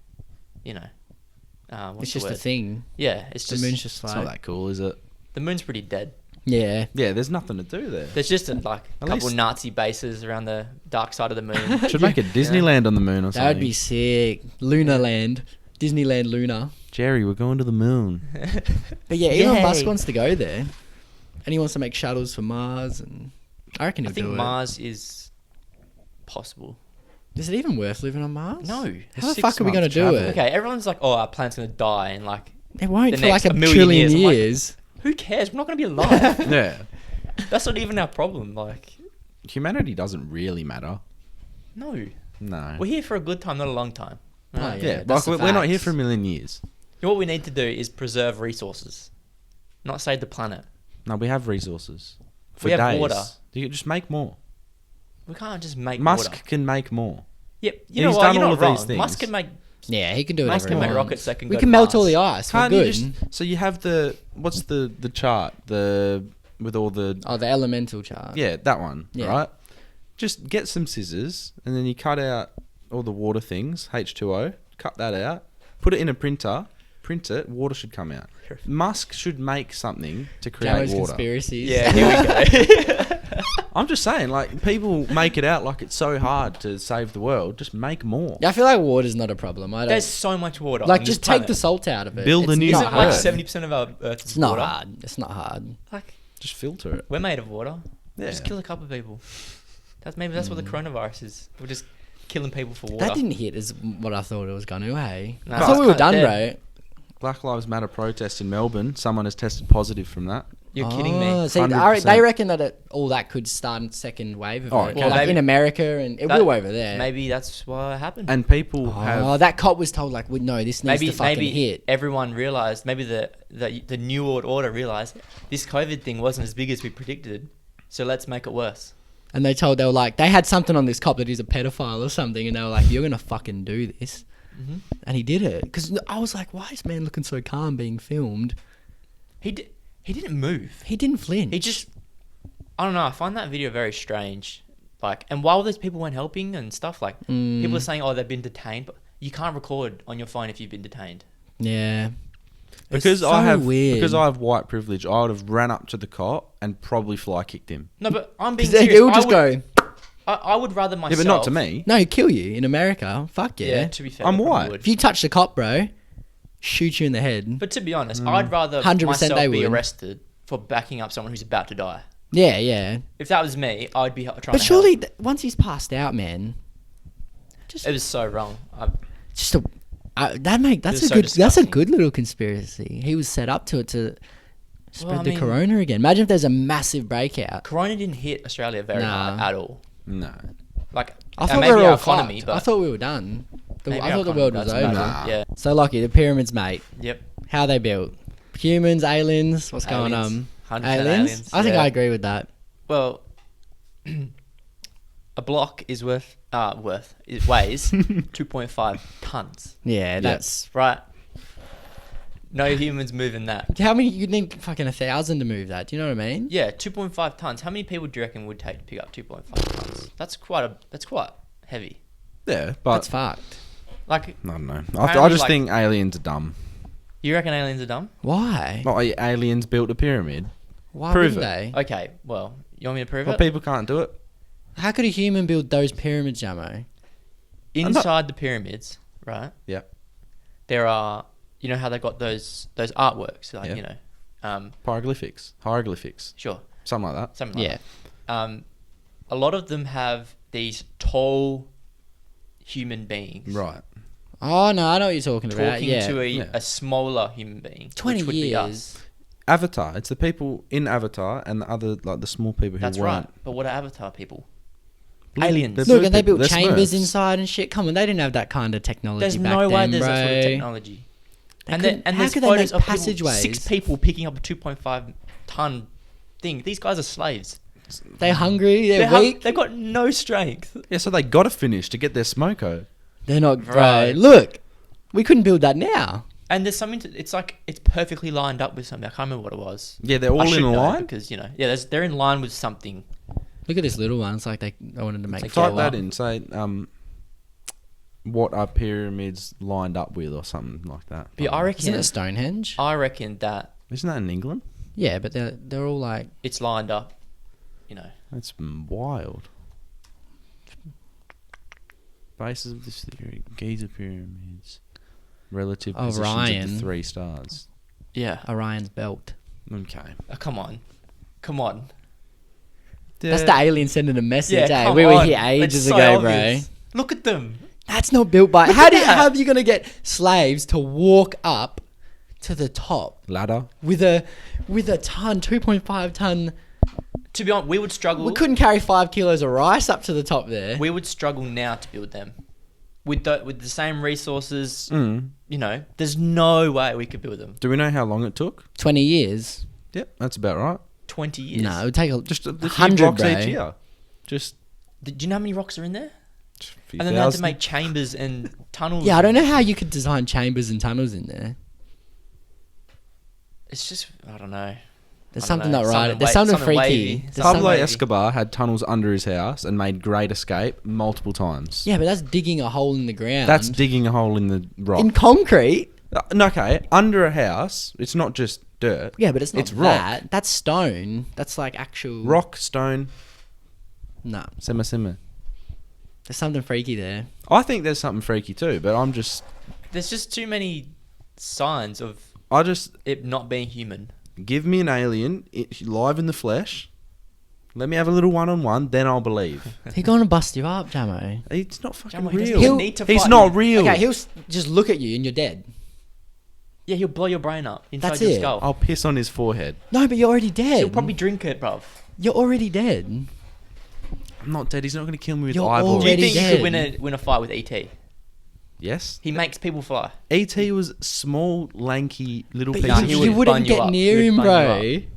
what's
it's
the
just
word?
a thing.
Yeah, it's
The
just
moon's just
It's
like
not that cool, is it?
the moon's pretty dead.
yeah.
Yeah, there's nothing to do there.
There's just a
At
couple
least-
Nazi bases around the dark side of the moon.
Should make a Disneyland on the moon or something.
That would be sick. Lunar Land, Disneyland Lunar.
Jerry, we're going to the moon.
But yeah, Elon
Yay.
Musk wants to go there, and he wants to make shuttles for Mars, and I reckon
I
he'll
think
do
Mars is possible.
it. Is it even worth living on Mars?
No.
How the
6
fuck are we gonna
months
do
travel.
it?
Okay, everyone's like, oh, our planet's gonna die, and like,
It won't
The
for like
next
a
million
trillion
years. I'm like-
years.
who cares? We're not gonna be alive.
Yeah.
That's not even our problem. Like,
Humanity doesn't really matter.
no,
No.
we're here for a good time, not a long time.
Oh,
Right?
yeah.
yeah,
that's
like
the
we're not here
facts.
for a million years.
What we need to do is preserve resources. not save the planet.
No, we have resources. For
We have
days.
water.
You can just make more.
We can't just make
Musk
water.
can make more.
Yep.
He's done all of these things.
Musk can make
Yeah, he can do
Musk
whatever
can
he
make
wants.
rockets that can
We
go
can
to
melt all
Mars.
the ice. We're
Can't you
good.
just? So you have what's the chart? With all the
The elemental chart.
yeah, that one,
Yeah.
right? Just get some scissors and then you cut out all the water things, H2O, cut that out, put it in a printer, print it, water should come out. Musk should make something to create
Jamo's
water.
conspiracies.
Yeah, here we go.
I'm just saying, like, people make it out like it's so hard to save the world. Just make more.
Yeah, I feel like water's not a problem. I don't.
There's so much water.
Like,
on
just
this
take
planet.
the salt out of it.
Build a
It's
new
not
Isn't like
hard.
Earth.
70% of our Earth
It's
is
not
water?
hard. It's not hard.
Like,
Just filter it.
we're made of water.
Yeah.
Just kill a couple of people. That's what the coronavirus is. We're just killing people for water.
That didn't hit as what I thought it was going to, hey?
No,
I
it's
thought we were
kinda
done,
dead.
bro.
Black Lives Matter protest in Melbourne. Someone has tested positive from that.
You're kidding me.
See,
100%.
they reckon that all that could start a second wave of
Oh,
it.
well,
like
maybe-
in America, and it
That-
will over there.
Maybe that's what happened.
And people
Oh,
have...
that cop was told, like, no, this needs to fucking
maybe
hit.
everyone realized. Maybe the new world order realized this COVID thing wasn't as big as we predicted. So let's make it worse.
And they were like, they had something on this cop that he's a pedophile or something, and they were like, you're going to fucking do this.
Mm-hmm.
And he did it. Because I was like, why is man looking so calm being filmed?
He didn't move.
He didn't flinch.
He just, I don't know. I find that video very strange. Like, and while those people weren't helping and stuff, like people are saying, oh, they've been detained, but you can't record on your phone if you've been detained.
Yeah.
Because
It's
I
so
have
weird.
because I have white privilege, I would have ran up to the cop and probably fly kicked him.
No, but I'm being
'Cause they
serious.
will just go,
I would rather myself.
Yeah, but not to me.
no, kill you in America. Fuck yeah.
Yeah, to be fair,
I'm
they probably
white.
would.
If you touch the cop, bro, shoot you in the head.
But to be honest, I'd rather
100%
myself
they
be
would.
arrested for backing up someone who's about to die.
Yeah, yeah.
If that was me, I'd be trying
But
to
surely,
help.
once he's passed out, man,
It was so wrong.
just a that's
It's
a
so
good that's a
disgusting.
good little conspiracy. He was set up to it to spread
I
the
mean-
corona again. Imagine if there's a massive breakout.
Corona didn't hit Australia very
Nah.
hard at all.
No.
Like,
I thought
maybe
we were
our
all
economy,
fucked.
but
I thought we were done.
maybe
I
our
thought the
economy,
world was
that's
over.
about it. Yeah.
So Lachy, the pyramids, mate.
Yep.
How they built? Humans, aliens? What's going
Aliens.
on?
100% aliens,
I think
yeah.
I agree with that.
Well, a block is weighs 2.5 tons.
Yeah, that's
Right. No humans moving that.
how many. You'd need fucking 1,000 to move that. Do you know what I mean?
Yeah, 2.5 tons. How many people do you reckon would take to pick up 2.5 tons? That's quite heavy.
Yeah, but
That's fucked.
Like,
I don't know. I
Apparently,
just
like-
think aliens are dumb.
you reckon aliens are dumb?
Why?
Like, aliens built a pyramid.
Why
prove
wouldn't they?
Okay, well, you want me to prove
But
it?
people can't do it.
How could a human build those pyramids, Jamo?
Inside the pyramids, right?
Yeah.
There are, you know how they got those artworks, like
Yeah. Hieroglyphics.
sure,
Something like that.
something like
Yeah.
that. A lot of them have these tall human beings
Right.
Oh no, I know what you're talking about.
talking
Yeah.
to
Yeah.
a smaller human being.
20
which would be
years.
us.
Avatar. It's the people in Avatar and the other, like the small people who
That's
weren't.
right. But what are Avatar people?
Blue-
Aliens.
they're
Look,
blue
and they
people.
built
They're
chambers
Smurfs.
inside and shit. Come on, they didn't have that kind of technology
There's
back
no way
then,
there's
bro.
that sort of technology. And
couldn't-
then
how
there's
could they
photos
make
of people,
passageways?
6 people picking up a 2.5 ton thing. These guys are slaves.
They're hungry. They're weak.
They've got no strength.
Yeah, so they got to finish to get their smoko.
They're not. Bro,
Right.
look, we couldn't build that now.
And there's something. It's like it's perfectly lined up with something. I can't remember what it was.
Yeah, they're
I
all
should
in a
know
line.
because they're in line with something.
Look at this little one. It's like they wanted to make it
Like,
Type
blow
that
up.
in. Say, what are pyramids lined up with, or something like that.
But I
Isn't
reckon.
it Stonehenge?
I reckon that
Isn't that in England?
Yeah, but they're all like.
it's lined up.
That's wild. Basis of this theory: Giza pyramids, relative positions of
Orion.
the 3 stars.
Yeah.
Orion's belt.
Okay.
Come on.
That's the alien sending a message.
Yeah,
eh?
come
We were
on.
here
It's
ages
so
ago,
obvious.
bro.
Look at them.
That's not built by. How are you gonna get slaves to walk up to the top
Ladder.
with a ton, 2.5 ton?
To be honest, we would struggle.
We couldn't carry 5 kilos of rice up to the top there.
We would struggle now to build them with the same resources.
Mm.
There's no way we could build them.
Do we know how long it took?
20 years.
Yep, that's about right.
20 years.
No, it would take
Just a few
100
rocks
bro.
each year. Just
Do you know how many rocks are in there?
a few
And then they had to
thousand.
make chambers and tunnels.
Yeah, I don't know how you could design chambers and tunnels in there.
It's just, I don't know.
There's
I don't
something
know.
not right. There's something freaky.
wavy.
There's
Something
Pablo
wavy.
Escobar had tunnels under his house and made great escape multiple times.
Yeah, but that's digging a hole in the ground.
That's digging a hole in the rock.
in concrete.
No, okay, under a house, it's not just dirt.
Yeah, but it's not
It's rock.
that. That's stone. That's like actual
Rock, stone,
No,
simmer.
there's something freaky there.
I think there's something freaky too, but
There's just too many signs of
I just
it not being human.
give me an alien live in the flesh. Let me have a little one-on-one, then I'll believe.
He's gonna bust you up, Jamo.
It's not fucking
Jamo, he doesn't
real.
even need to
He's
fight
not
you.
real.
Okay, he'll just look at you and you're dead.
Yeah, he'll blow your brain up inside
That's
your
it.
skull.
I'll piss on his forehead.
No, but you're already dead.
He'll probably drink it, bruv.
You're already dead.
I'm not dead. He's not going to kill me with
You're
eyeballs.
Do you
already
think you
dead.
could win a fight with ET?
Yes.
He makes people fly.
E.T. was small, lanky, little
But
piece
Nah,
of
he
shit.
would
you wouldn't
bun you
get
up.
near
He would
him,
bun
bro.
you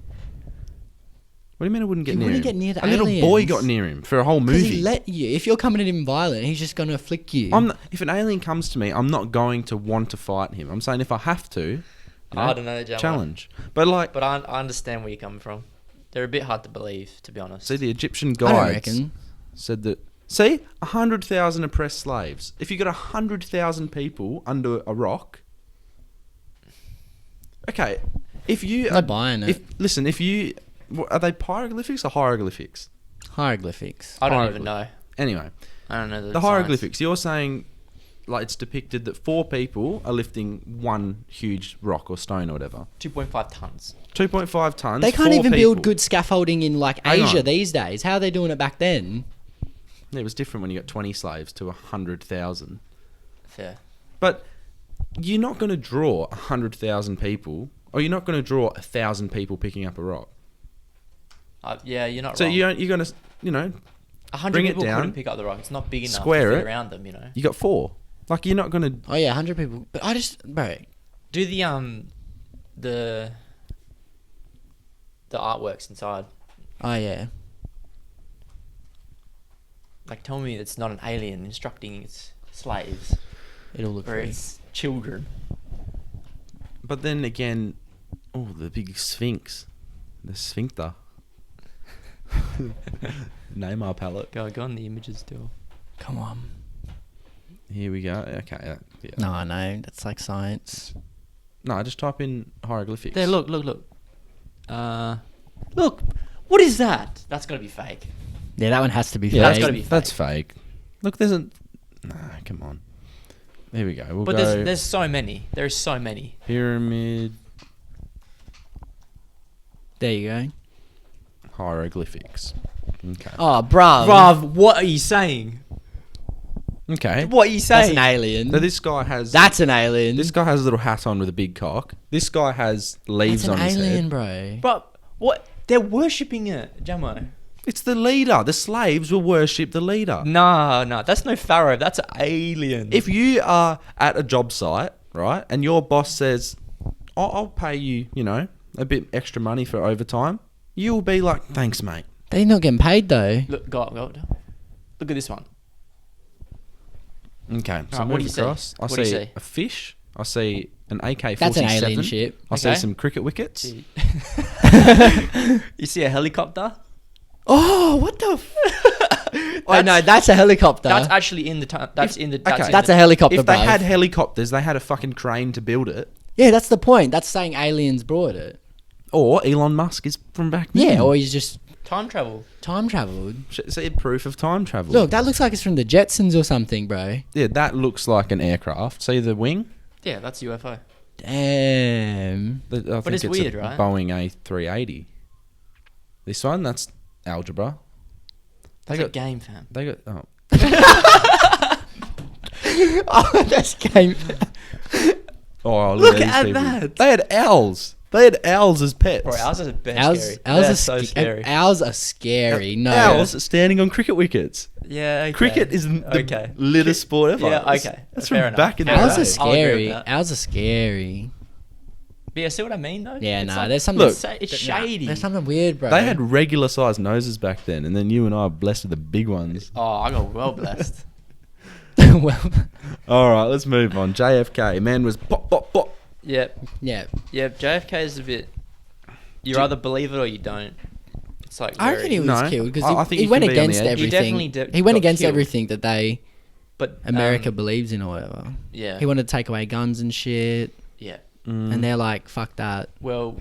What do you mean I wouldn't get
You
near
wouldn't
him?
get near the
A little boy
aliens.
got near him for a whole
Because
movie.
he let you. If you're coming at him violent, he's just gonna flick you.
If an alien comes to me, I'm not going to want to fight him. I'm saying if I have to, you know,
I don't know, Jamo.
challenge. But like,
But I understand where you're coming from. They're a bit hard to believe, to be honest.
see, the Egyptian
I don't
guides
reckon.
said that. See, 100,000 oppressed slaves. If you got 100,000 people under a rock, okay. If you
I'm not buying it.
if you are they hieroglyphics or hieroglyphics?
Hieroglyphics.
I don't
Hieroglyph.
even know.
Anyway,
I don't know
the
science.
hieroglyphics. You're saying, like, it's depicted that 4 people are lifting one huge rock or stone or whatever.
2.5 tons.
2.5 tons.
They can't
4
even
people.
build good scaffolding in like
Hang
Asia
on.
these days. How are they doing it back then?
It was different when you got 20 slaves to 100,000.
Fair.
But you're not going to draw 100,000 people, or you're not going to draw 1,000 people picking up a rock.
Yeah, you're not
So
wrong.
you're going to,
100
bring it
people
down,
couldn't pick up the rock. It's not big enough
square
to
it.
fit around them, you know.
you got 4. Like, you're not going to.
Oh yeah, 100 people. But I just, bro.
Do the artworks inside.
Oh yeah.
Like, tell me it's not an alien instructing its slaves,
It'll look
or
pretty.
its children.
But then again, the big sphinx. The sphincter. Name our palette.
Go on the images still.
Come on.
Here we go. Okay. Yeah.
No, I know. That's like science.
No, just type in hieroglyphics.
There, look. Look, what is that? That's gotta be fake.
Yeah, that one has to be
Yeah,
That's
fake.
gotta be
That's fake. Look, there's a. Nah, come on. There we go. We'll
But
go
there's so many. There's so many.
pyramid
There you go.
hieroglyphics. Okay.
Oh, bruv.
Bruv, what are you saying?
Okay.
What are you
That's
saying?
an alien.
So this guy has.
That's an alien.
This guy has a little hat on with a big cock. This guy has leaves
That's an
on his
alien,
head.
bro.
But what? They're worshipping it, Jamo.
It's the leader. The slaves will worship the leader.
Nah, that's no pharaoh. That's an alien.
If you are at a job site, right, and your boss says, I'll pay you, a bit extra money for overtime, you'll be like, thanks, mate.
They're not getting paid though.
look, go. Look at this one.
Okay, so
Alright, what
move
do you see?
across. I
What do you
see
see?
a fish. I see an AK-47.
That's an alien ship.
I see
Okay.
some cricket wickets.
You see a helicopter?
Oh, what the? Oh no, that's a helicopter.
That's actually in the. That's in the.
okay.
That's a helicopter.
If they
bruv.
had helicopters, they had a fucking crane to build it.
Yeah, that's the point. That's saying aliens brought it.
Or Elon Musk is from back then.
Yeah, or he's just
time travel.
time traveled.
See proof of time travel.
Look, that looks like it's from the Jetsons or something, bro.
Yeah, that looks like an aircraft. See the wing?
Yeah, that's UFO.
Damn.
I think
it's weird,
a
right?
Boeing A380. This one, that's algebra.
That's a game, fam.
They got oh.
Oh, that's game.
Oh,
Look
these
at
people.
that.
They had owls. They had owls as pets.
Bro, ours is a bit
Owls,
scary.
owls
They're
are
so scary.
Owls are scary. No.
Owls standing on cricket wickets.
Yeah, okay.
Cricket is the
Okay.
littest sport ever.
Yeah,
That's-
okay.
That's
Fair
from
enough.
back in the
Fair
Owls
day.
are
I'll agree
scary.
with that.
Owls are scary.
But yeah, see what I mean though?
Yeah,
It's
nah,
like-
there's something.
it's shady.
There's something weird, bro.
They had regular sized noses back then, and then you and I are blessed with the big ones.
Oh, I got well blessed.
well,
All right, let's move on. JFK, man was pop, pop, pop.
Yep.
yeah.
Yeah, JFK is a bit. You either believe it or you don't. It's like.
I reckon he was
No,
killed because
I think
he
you
went
can be on the
against
edge. He
everything.
definitely
He went
got
against
killed.
everything that
But
America believes in or whatever.
Yeah.
He wanted to take away guns and shit,
Yeah.
and they're like, "Fuck that."
Well,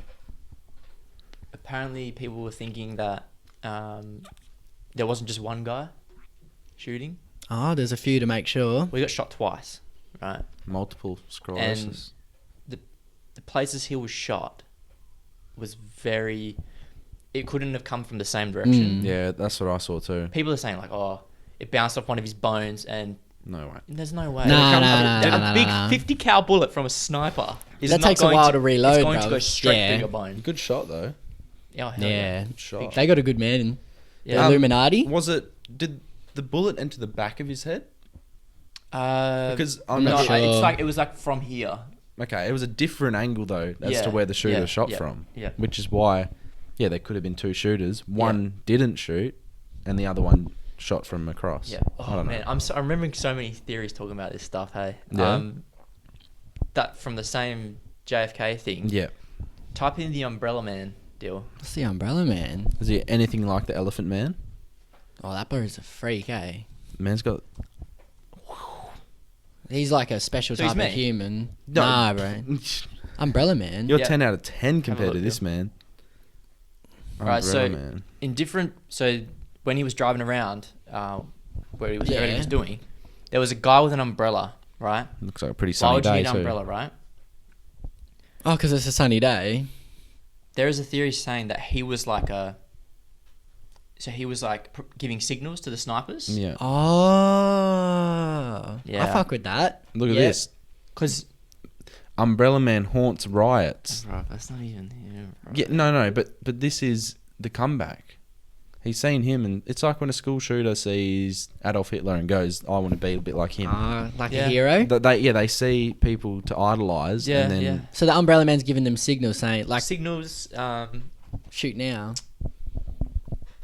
apparently people were thinking that there wasn't just one guy shooting.
Oh, there's a few to make sure.
We got shot twice, right?
Multiple sclerosis.
The places he was shot was very. It couldn't have come from the same direction.
Yeah, that's what I saw too.
People are saying like, oh, it bounced off one of his bones, and
No way.
there's no way.
Nah,
A big 50 cal bullet from a sniper. Is
That
not
takes a
going
while to reload,
It's going to
bruv.
go straight
Yeah.
through your bone.
Good shot though.
Oh, hell
Yeah,
Good shot.
they got a good man in
Yeah.
the Illuminati.
Was it? Did the bullet enter the back of his head? Because I'm
not
not
sure.
It was like from here.
Okay, it was a different angle though as
Yeah,
to where the shooter
yeah,
shot
yeah,
from.
yeah.
Which is why, yeah, there could have been two shooters. One didn't shoot, and the other one shot from across.
Yeah.
I
Oh
don't
man,
know.
I'm remembering so many theories talking about this stuff. Hey.
Yeah.
That from the same JFK thing.
Yeah.
Type in the Umbrella Man deal.
What's the Umbrella Man?
Is he anything like the Elephant Man?
Oh, that bro's a freak, eh?
Man's got.
He's like a special
So he's
type of
me?
human.
No.
Nah, bro. Umbrella Man.
You're
Yeah.
10 out of 10
Have a
compared
look,
to this
Bill.
man.
Right, so-
Umbrella Man.
In different, so when he was driving around, where he was everything he was doing, there was a guy with an umbrella, right?
Looks like a pretty
Why
sunny
would you
day
need an
too.
umbrella, right?
Oh, because it's a sunny day.
There is a theory saying that he was like a. So he was like giving signals to the snipers.
Yeah.
Oh.
Yeah.
I fuck with that.
Look at
Yeah.
this.
Because.
Umbrella Man haunts riots.
Right, that's not even.
Yeah, no, but this is the comeback. He's seen him, and it's like when a school shooter sees Adolf Hitler and goes, "I want to be a bit like him."
Like
Yeah.
a hero.
They see people to idolize,
Yeah,
and then
yeah.
So the Umbrella Man's giving them signals saying, like,
Signals,
shoot now.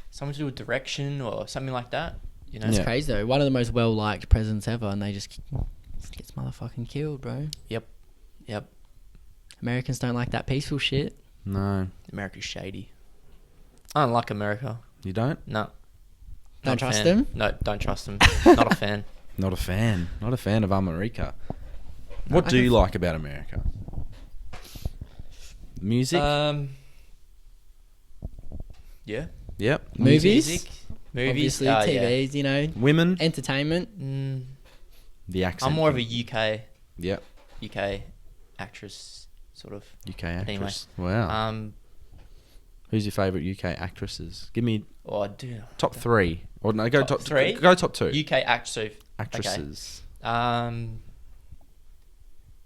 something to do with direction or something like that. You know.
That's
Yeah.
crazy though. One of the most well-liked presidents ever, and they just gets motherfucking killed, bro.
Yep.
Americans don't like that peaceful shit.
no,
America's shady. I don't like America.
you don't.
No.
Don't
Not a
trust
fan.
them?
No, don't trust them. Not a fan.
Not a fan. Not a fan of America. What
I
do
can-
you like about America? Music.
Yeah.
Yep.
Movies?
Music. Movies.
Obviously,
Yeah.
TVs, you know,
Women.
entertainment.
The accent.
I'm more of a
thing.
UK
Yep.
actress, sort of.
UK actress.
Anyway.
Wow. Who's your favourite UK actresses? Give me
Oh, dude.
top 3. Or no, go
Top
top
three?
Go top 2.
UK actress.
Actresses.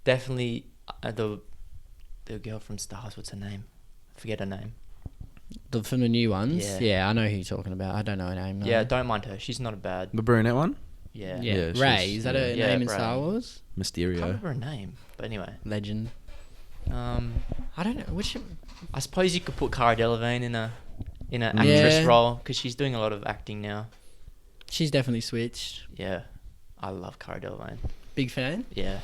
Definitely the girl from Stars. What's her name? I forget her name.
From the new ones.
Yeah.
Yeah, I know who you're talking about. I don't know her name. though.
Yeah, don't mind her. She's not a bad.
The brunette one?
Yeah.
Yeah.
Yeah,
Ray.
she's-
Is that her
yeah,
name in
Ray.
Star Wars?
I can't
Mysterio.
remember her name, but anyway.
Legend.
I
I don't know which.
suppose you could put Cara Delevingne in an
Yeah.
actress role because she's doing a lot of acting now.
She's definitely switched.
Yeah, I love Cara Delevingne.
Big fan.
Yeah,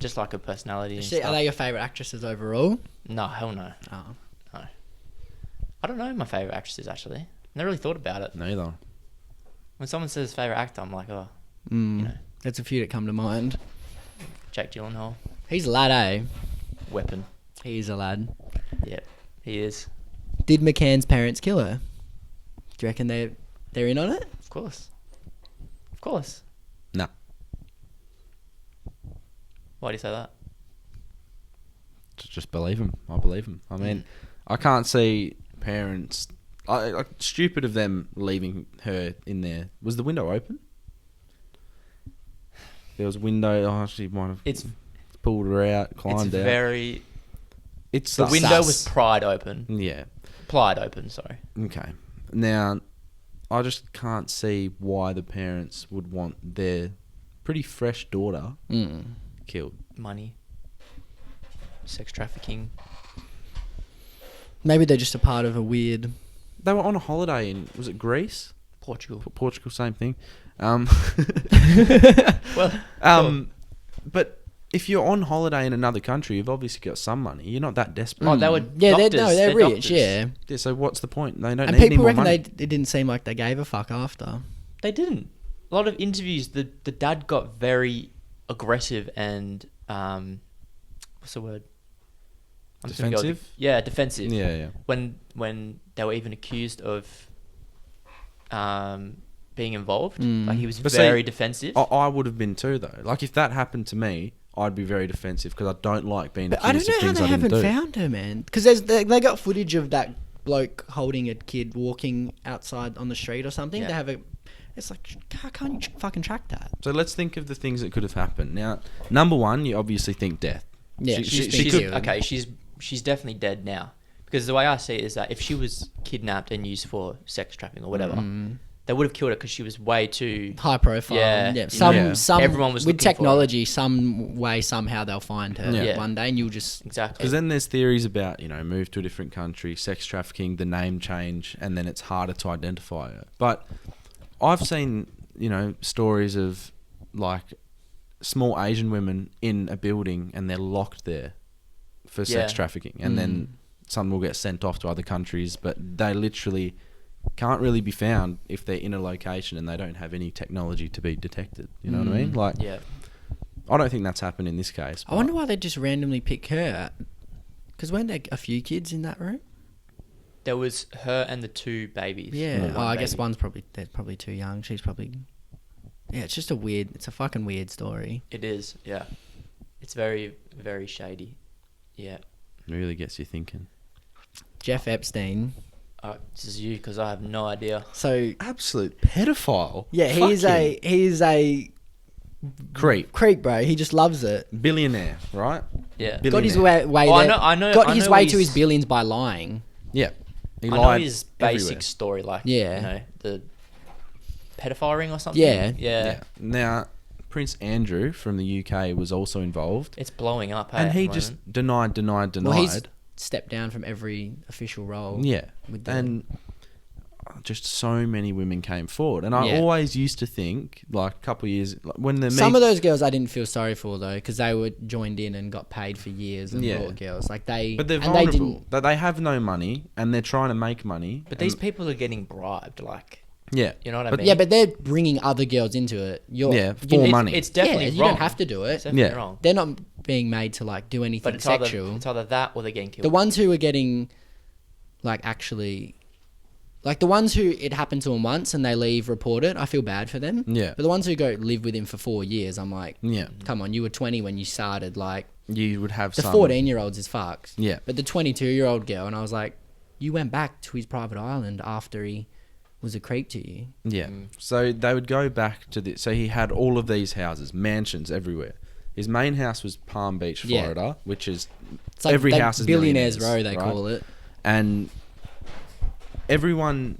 just like her personality. And
Are
stuff.
they your favorite actresses overall?
No, hell no.
Oh.
I don't know my favorite actresses actually. Never really thought about it.
Neither.
When someone says favorite actor, I'm like, oh,
Mm.
know.
There's a few that come to mind.
Jake Gyllenhaal,
He's a lad, eh?
Weapon.
He's a lad.
Yeah, he is.
Did McCann's parents kill her? Do you reckon they're in on it?
Of course. Of course.
No.
Why do you say that?
Just believe him. I believe him. I mean, I can't see parents. Stupid of them leaving her in there. Was the window open? There was a window. Oh, she might have
It's
pulled her out,
it's
climbed out.
very.
It's
The
sus.
window was pried open.
Yeah.
Plied open. Sorry.
Okay. Now, I just can't see why the parents would want their pretty fresh daughter
Mm.
killed.
Money. sex trafficking.
Maybe they're just a part of a weird.
They were on a holiday in, was it Greece?
Portugal.
Portugal, same thing.
Well,
But if you're on holiday in another country, you've obviously got some money. You're not that desperate.
oh, they were
Yeah,
doctors.
they're rich.
doctors.
Yeah,
Yeah, so what's the point? They don't
and
need any
people
more
reckon
money.
it didn't seem like they gave a fuck after.
They didn't. A lot of interviews, the dad got very aggressive and what's the word? I'm just gonna go with
Defensive?
yeah, defensive.
Yeah.
When they were even accused of being involved, like he was
But
very
see,
defensive.
I would have been too, though. Like, if that happened to me, I'd be very defensive because I don't like being
But I don't
accused
know
of
how
things
they
I didn't
haven't
do.
found her, man. Because they got footage of that bloke holding a kid walking outside on the street or something.
Yeah.
They have a. It's like, how can't you fucking track that?
So let's think of the things that could have happened. Now, number one, you obviously think death.
Yeah,
She
she's
could-
okay. She's definitely dead now, because the way I see it is that if she was kidnapped and used for sex trafficking or whatever, they would have killed her because she was way too
High profile.
Yeah.
Yeah.
Yeah.
Some.
Everyone was
with
looking for her.
technology. Some way, somehow they'll find her
Yeah.
one day, and you'll just.
exactly.
Because then there's theories about, move to a different country, sex trafficking, the name change, and then it's harder to identify her. But I've seen, stories of, like, small Asian women in a building and they're locked there for sex
Yeah.
trafficking. And then some will get sent off to other countries, but they literally can't really be found if they're in a location and they don't have any technology to be detected. You know what I mean? Like,
Yeah.
I don't think that's happened in this case.
I wonder why they just randomly pick her. Because weren't there a few kids in that room?
There was her and the two babies.
Yeah.
Or
Oh, I guess
baby.
they're probably too young. She's probably. Yeah, it's just it's a fucking weird story.
It is. Yeah. It's very, very shady. Yeah.
It really gets you thinking.
Jeff Epstein.
This is you, because I have no idea.
So
Absolute pedophile.
yeah, he's a
creep.
creep, bro. He just loves it.
Billionaire, right?
Yeah.
Got his
Billionaire.
way
Oh,
there.
I know.
Got
I
his
know
way to
his-
his billions by lying.
Yeah. He
I know
lied
his basic
everywhere.
story, like
Yeah.
The pedophile ring or something.
Yeah.
Yeah.
Now, Prince Andrew from the UK was also involved.
It's blowing up. Hey,
And
at
he
the
just
moment.
denied.
Well, he's stepped down from every official role.
Yeah.
With the-
And just so many women came forward. And I
Yeah.
always used to think, like, a couple of years, like, when the
Some of those girls I didn't feel sorry for though, because they were joined in and got paid for years and
Yeah.
brought girls like they.
But they're
and they
vulnerable.
didn't.
That they have no money and they're trying to make money.
But these
and-
people are getting bribed, like,
Yeah.
you know what I
But-
mean?
Yeah, but they're bringing other girls into it.
Yeah, for money.
It's definitely
you
wrong.
don't have to do it.
It's definitely
Yeah.
wrong.
They're not being made to like do anything
But it's
sexual.
either that or they're getting killed.
The ones who are getting, like, actually, like the ones who it happened to them once and they leave, report it. I feel bad for them.
Yeah.
But the ones who go live with him for 4 years, I'm like,
Yeah.
come on, you were 20 when you started. Like,
You would have
the
some.
14-year-olds is fucked.
Yeah.
But the 22-year-old girl, and I was like, you went back to his private island after he was a creep to you.
Yeah. So they would go back to the. So he had all of these houses, mansions everywhere. His main house was Palm Beach,
Yeah.
Florida, which is
It's like
every house is
Billionaires
millionaires,
Row, they
right?
call it.
And everyone,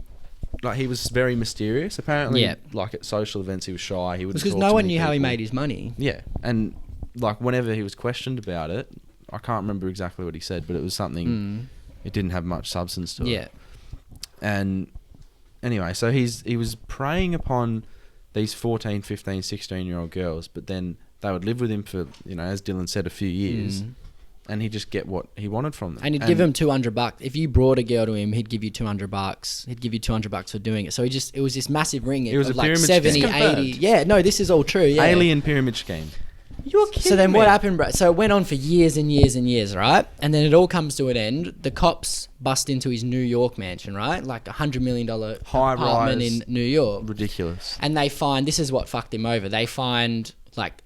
like, he was very mysterious. Apparently,
Yeah.
like at social events, he was shy. He would
Because no one knew how he made his money.
Yeah, and like whenever he was questioned about it, I can't remember exactly what he said, but it was something. It didn't have much substance to it.
Yeah.
And anyway, so he was preying upon these 14, 15, 16-year-old girls, but then they would live with him for, as Dylan said, a few years, and he'd just get what he wanted from them.
And he'd give him $200. If you brought a girl to him, he'd give you $200. He'd give you $200 for doing it. So it was this massive ring.
It was
of
a
like
pyramid
70,
scheme.
80. Yeah, no, this is all true. Yeah.
Alien pyramid scheme.
You're kidding
So then
me.
what happened, bro? So it went on for years and years and years, right? And then it all comes to an end. The cops bust into his New York mansion, right? Like $100 million
High
apartment
rise.
in New York.
Ridiculous.
And they find, this is what fucked him over. They find like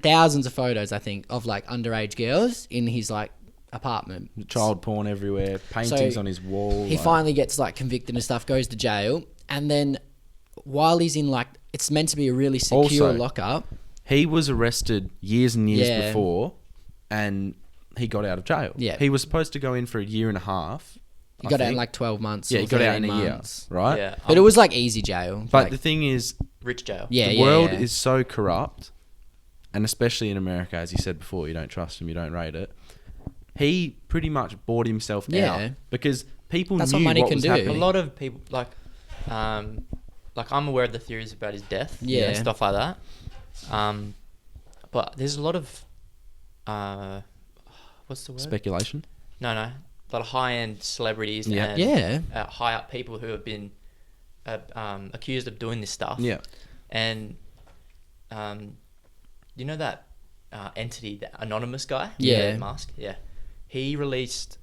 thousands of photos, I think, of like underage girls in his like apartment.
Child porn everywhere, paintings on his wall.
He finally gets like convicted and stuff, goes to jail. And then while he's in like, it's meant to be a really secure
Also,
lockup.
He was arrested years and years
Yeah.
before, and he got out of jail.
Yeah.
He was supposed to go in for a year and a half.
He
I
got out in
think.
like 12 months.
Yeah,
or
he got out in
13
a year,
months.
right?
Yeah.
But it was like easy jail.
But
like,
the thing is,
Rich jail.
yeah,
the world
yeah.
is so corrupt, and especially in America, as you said before, you don't trust them, you don't rate it. he pretty much bought himself
Yeah.
out because people
That's
knew
what money
what
can
was
do.
happening.
A lot of people I'm aware of the theories about his death,
Yeah.
and stuff like that. But there's a lot of what's the word?
Speculation.
No, a lot of high-end celebrities
Yeah.
and
Yeah.
high-up people who have been accused of doing this stuff.
Yeah.
And you know that entity, the anonymous guy?
Yeah.
Musk? Yeah. He released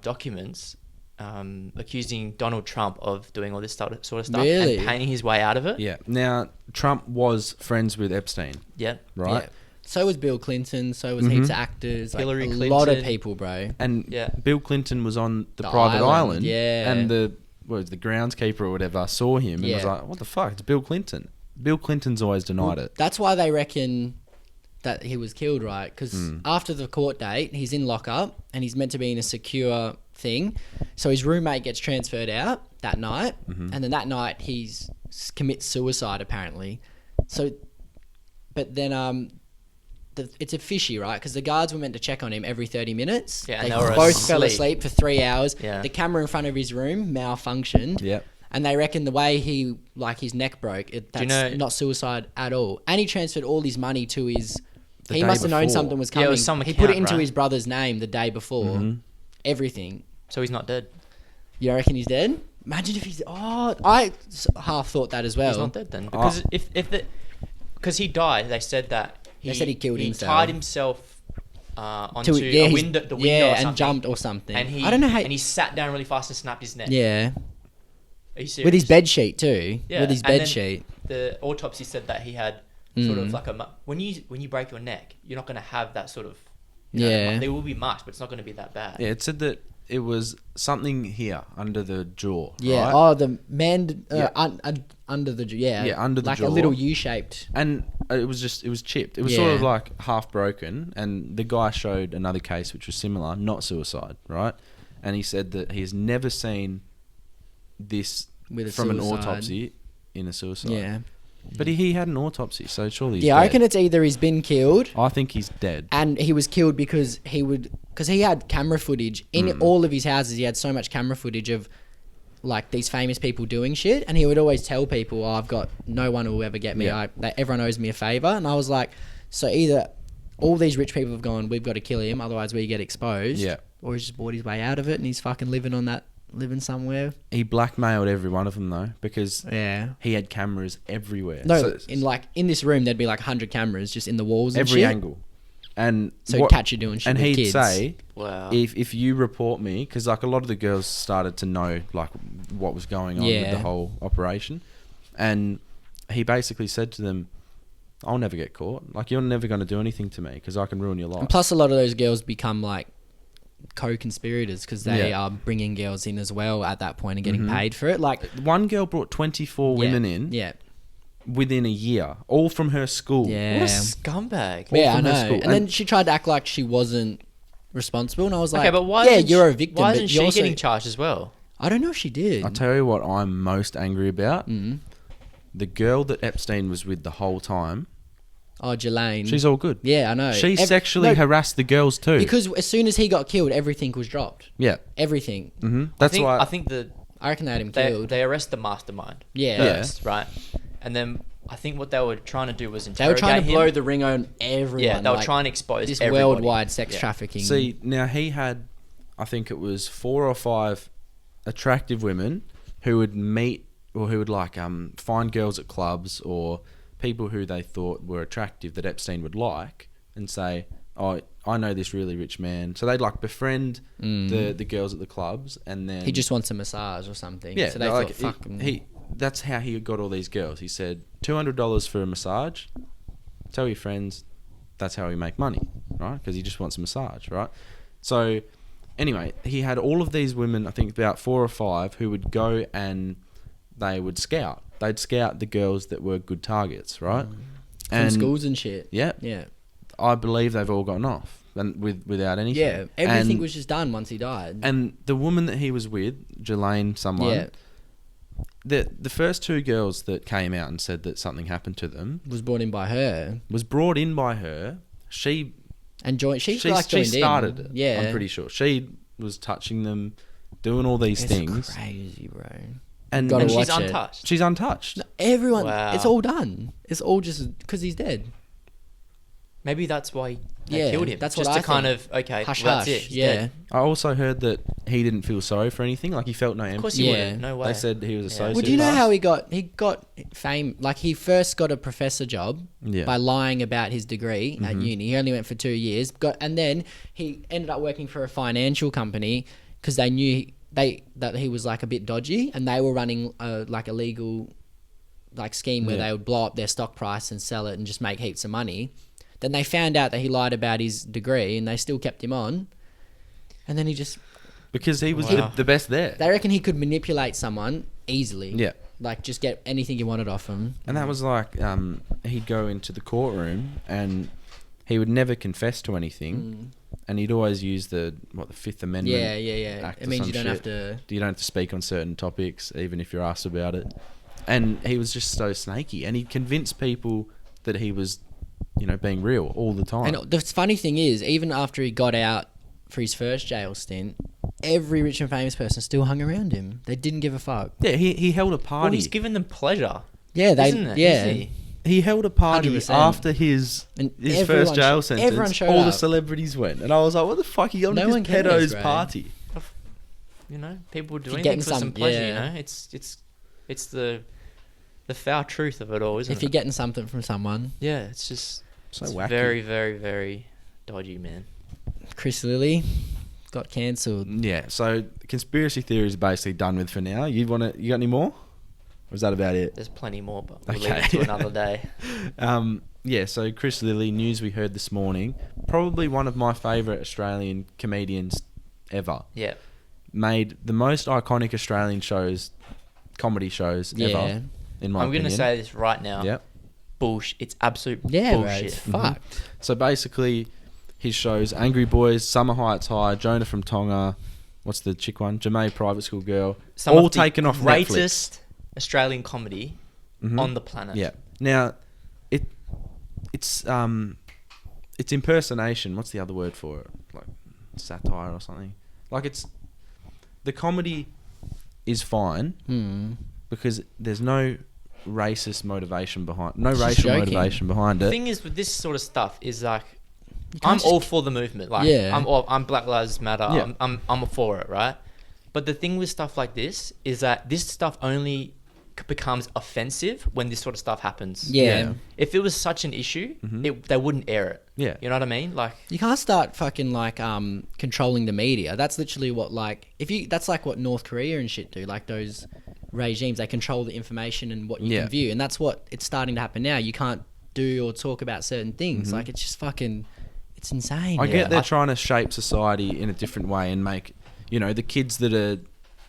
documents accusing Donald Trump of doing all this sort of stuff
Really?
and paying his way out of it.
Yeah. Now, Trump was friends with Epstein,
Yeah.
right?
Yeah. So was Bill Clinton. So was heaps of actors. Like
Hillary
a lot of
Clinton.
people, bro.
And
Yeah.
Bill Clinton was on the
The
private
island,
island.
yeah.
And the groundskeeper or whatever saw him and was
Yeah.
like, what the fuck? It's Bill Clinton. Bill Clinton's always denied it.
That's why they reckon that he was killed, right? Because
Hmm.
after the court date, he's in lockup and he's meant to be in a secure thing. So his roommate gets transferred out that night,
Mm-hmm.
and then that night he's commits suicide apparently. So, but then it's a fishy, right? Because the guards were meant to check on him every 30 minutes.
Yeah,
they
and they were
both fell
asleep.
asleep for 3 hours.
Yeah.
The camera in front of his room malfunctioned.
Yep.
And they reckon the way his neck broke, that's
you know-
not suicide at all. And he transferred all his money to his...
The
he
day
must have known
before.
something was
Yeah,
coming.
it was some
he put it
account,
into
right?
his brother's name the day before.
Mm-hmm.
Everything.
So he's not dead.
You reckon he's dead? Imagine if he's... Oh, I half thought that as well.
He's not dead then. Because because he died, they said that
They said he killed himself.
tied himself onto
To- yeah,
a
his-
window, the window
yeah,
or
and
something.
jumped or something.
And he,
I don't know how...
And he sat down really fast and snapped his neck.
yeah.
Are you serious?
With his bed sheet too.
Yeah,
With his
and
bed
then
sheet.
The autopsy said that he had sort of like when you break your neck, you're not going to have that sort of...
Yeah.
There will be much, but it's not going to be that bad.
Yeah, it said that it was something here under the jaw.
Yeah.
Right?
Oh, the man...
Yeah.
under the... Yeah.
Yeah, under the
like
jaw.
a little U-shaped...
And it was chipped. It was sort
Yeah.
of like half broken. And the guy showed another case which was similar, not suicide, right? And he said that he has never seen this
With a
from an
suicide.
autopsy in a suicide.
Yeah.
But he had an autopsy, so surely he's
Yeah,
dead.
I reckon it's either he's been killed
I think he's dead.
and he was killed because he had camera footage in all of his houses. He had so much camera footage of like these famous people doing shit, and he would always tell people, "Oh, I've got no one who will ever get me.
Yeah.
Everyone owes me a favor." And I was like, so either all these rich people have gone, "We've got to kill him, otherwise we get exposed,"
Yeah.
or he's just bought his way out of it and he's fucking living somewhere.
He blackmailed every one of them though, because
Yeah.
he had cameras everywhere.
No,
So-
in this room there'd be like 100 cameras just in the walls and
every
shit.
angle. And
So he'd catch you doing shit
and
with
he'd
kids.
say,
Wow.
if you report me, because like a lot of the girls started to know like what was going on with
Yeah.
the whole operation, and he basically said to them, "I'll never get caught. Like you're never going to do anything to me because I can ruin your life."
And plus, a lot of those girls become like co-conspirators because they
Yeah.
are bringing girls in as well at that point and getting paid for it. Like
One girl brought 24 women in
Yeah,
within a year, all from her school.
yeah,
What a scumbag.
yeah. I
from her
know.
school.
And then
And-
she tried to act like she wasn't responsible, and I was like,
Okay, but why?
Yeah,
isn't
you're
she-
a victim.
Why
but
isn't
you're
she
also-
getting charged as well?
I don't know if she did.
I'll tell you what I'm most angry about.
Mm.
The girl that Epstein was with the whole time,
Oh, Jelaine.
she's all good.
Yeah, I know.
She sexually harassed the girls too.
because as soon as he got killed, everything was dropped.
yeah.
Everything.
That's
I think,
why
I think
I reckon they had him
they
killed.
they arrest the mastermind.
Yeah.
First, right? And then I think what they were trying to do was
They were
interrogate
trying to blow
him.
the ring on everyone.
Yeah, they were
like,
trying to expose
this
everybody.
worldwide sex
Yeah.
trafficking.
See, now he had, I think it was 4 or 5 attractive women who would meet or who would like find girls at clubs or people who they thought were attractive that Epstein would like and say, "Oh, I know this really rich man." So they'd like befriend the girls at the clubs, and then
he just wants a massage or something.
yeah,
So they
like
thought, fucking...
he that's how he got all these girls. He said $200 for a massage. Tell your friends that's how we make money, right? Because he just wants a massage, right? So anyway, he had all of these women, I think about 4 or 5, who would go and they would scout. They'd scout the girls that were good targets, right?
From schools and shit.
Yeah,
Yeah.
I believe they've all gotten off and without anything.
Yeah. Everything
And-
was just done once he died.
And the woman that he was with, Jelaine, someone.
Yeah.
The first 2 girls that came out and said that something happened to them
Was brought in by her.
was brought in by her. She
And she
She
joined
started
in.
it.
Yeah.
I'm pretty sure she was touching them, doing all these things,
Crazy, bro.
and
Gotta
And she's
watch it.
untouched.
she's untouched.
Everyone,
Wow.
it's all done. It's all just because he's dead.
Maybe that's why they
Yeah,
killed him.
that's
just
what
to
I
kind
think.
of okay,
Hush,
well, that's
hush.
it. He's
Yeah.
dead.
I also heard that he didn't feel sorry for anything. Like he felt no
Of course
empathy.
you
Yeah.
wouldn't. No way.
They said he was a
Yeah.
sociopath.
Well, do you know how he got fame? Like he first got a professor job
Yeah.
by lying about his degree at uni. He only went for 2 years. And then he ended up working for a financial company because they knew that he was like a bit dodgy, and they were running like a legal like scheme where
Yeah.
they would blow up their stock price and sell it and just make heaps of money. Then they found out that he lied about his degree, and they still kept him on. And then he just
Because he was
Wow.
the best there.
they reckon he could manipulate someone easily.
Yeah.
Like just get anything he wanted off him.
And that was like, he'd go into the courtroom and he would never confess to anything. And he'd always use the Fifth Amendment.
Yeah.
Act
It
or
means
some
you don't
shit.
have to.
You don't have to speak on certain topics, even if you're asked about it. And he was just so snaky. And he'd convince people that he was, being real all the time.
And the funny thing is, even after he got out for his first jail stint, every rich and famous person still hung around him. They didn't give a fuck.
Yeah, he held a
Well,
party.
he's given them pleasure.
Yeah,
Isn't it?
Yeah,
Is he?
He held a party
100%.
after his
And
first
everyone
jail
sh- everyone
sentence.
showed
All the
up.
celebrities went, and I was like, "What the fuck? Are you going
No
to
one
this
cares,
pedo's
bro.
party?"
People do
You're
anything
getting
for some
some-
pleasure.
yeah.
It's the foul truth of it all, isn't
If
it?
you're getting something from someone,
Yeah, it's just
So
it's
wacky.
very, very, very dodgy, man.
Chris Lilly got cancelled.
Yeah. So conspiracy theory is basically done with for now. You got any more? Or is that about it?
There's plenty more, but we'll
Okay.
leave it to another day.
Yeah. So Chris Lilly, news we heard this morning, probably one of my favourite Australian comedians ever.
Yeah.
Made the most iconic Australian comedy shows
Yeah.
ever. In my
I'm
opinion.
going to say this right now.
Yep.
Bullshit. It's absolute
Yeah, bro,
bullshit.
it's fucked.
So basically, his shows Angry Boys, Summer Heights High, Jonah from Tonga, what's the chick one? Jamo, Private School Girl,
Some
all
of the
taken off Netflix.
greatest Australian comedy
Mhm.
on the planet.
Yeah. Now, it's impersonation. What's the other word for it? Like satire or something. Like the comedy is fine because there's no racist motivation behind,
just
racial
joking.
motivation behind
The
it.
thing is with this sort of stuff is like
can't
I'm
just-
all for the movement. Like
Yeah.
I'm Black Lives Matter.
Yeah.
I'm for it, right? But the thing with stuff like this is that this stuff only becomes offensive when this sort of stuff happens.
Yeah.
If it was such an issue, they wouldn't air it.
Yeah.
You know what I mean? Like
You can't start fucking like controlling the media. That's literally what that's like what North Korea and shit do. Like those regimes, they control the information and what you
Yeah.
can view, and that's what it's starting to happen now. You can't do or talk about certain things. Like it's just fucking, it's insane.
I
Yeah.
get they're trying to shape society in a different way and make, the kids that are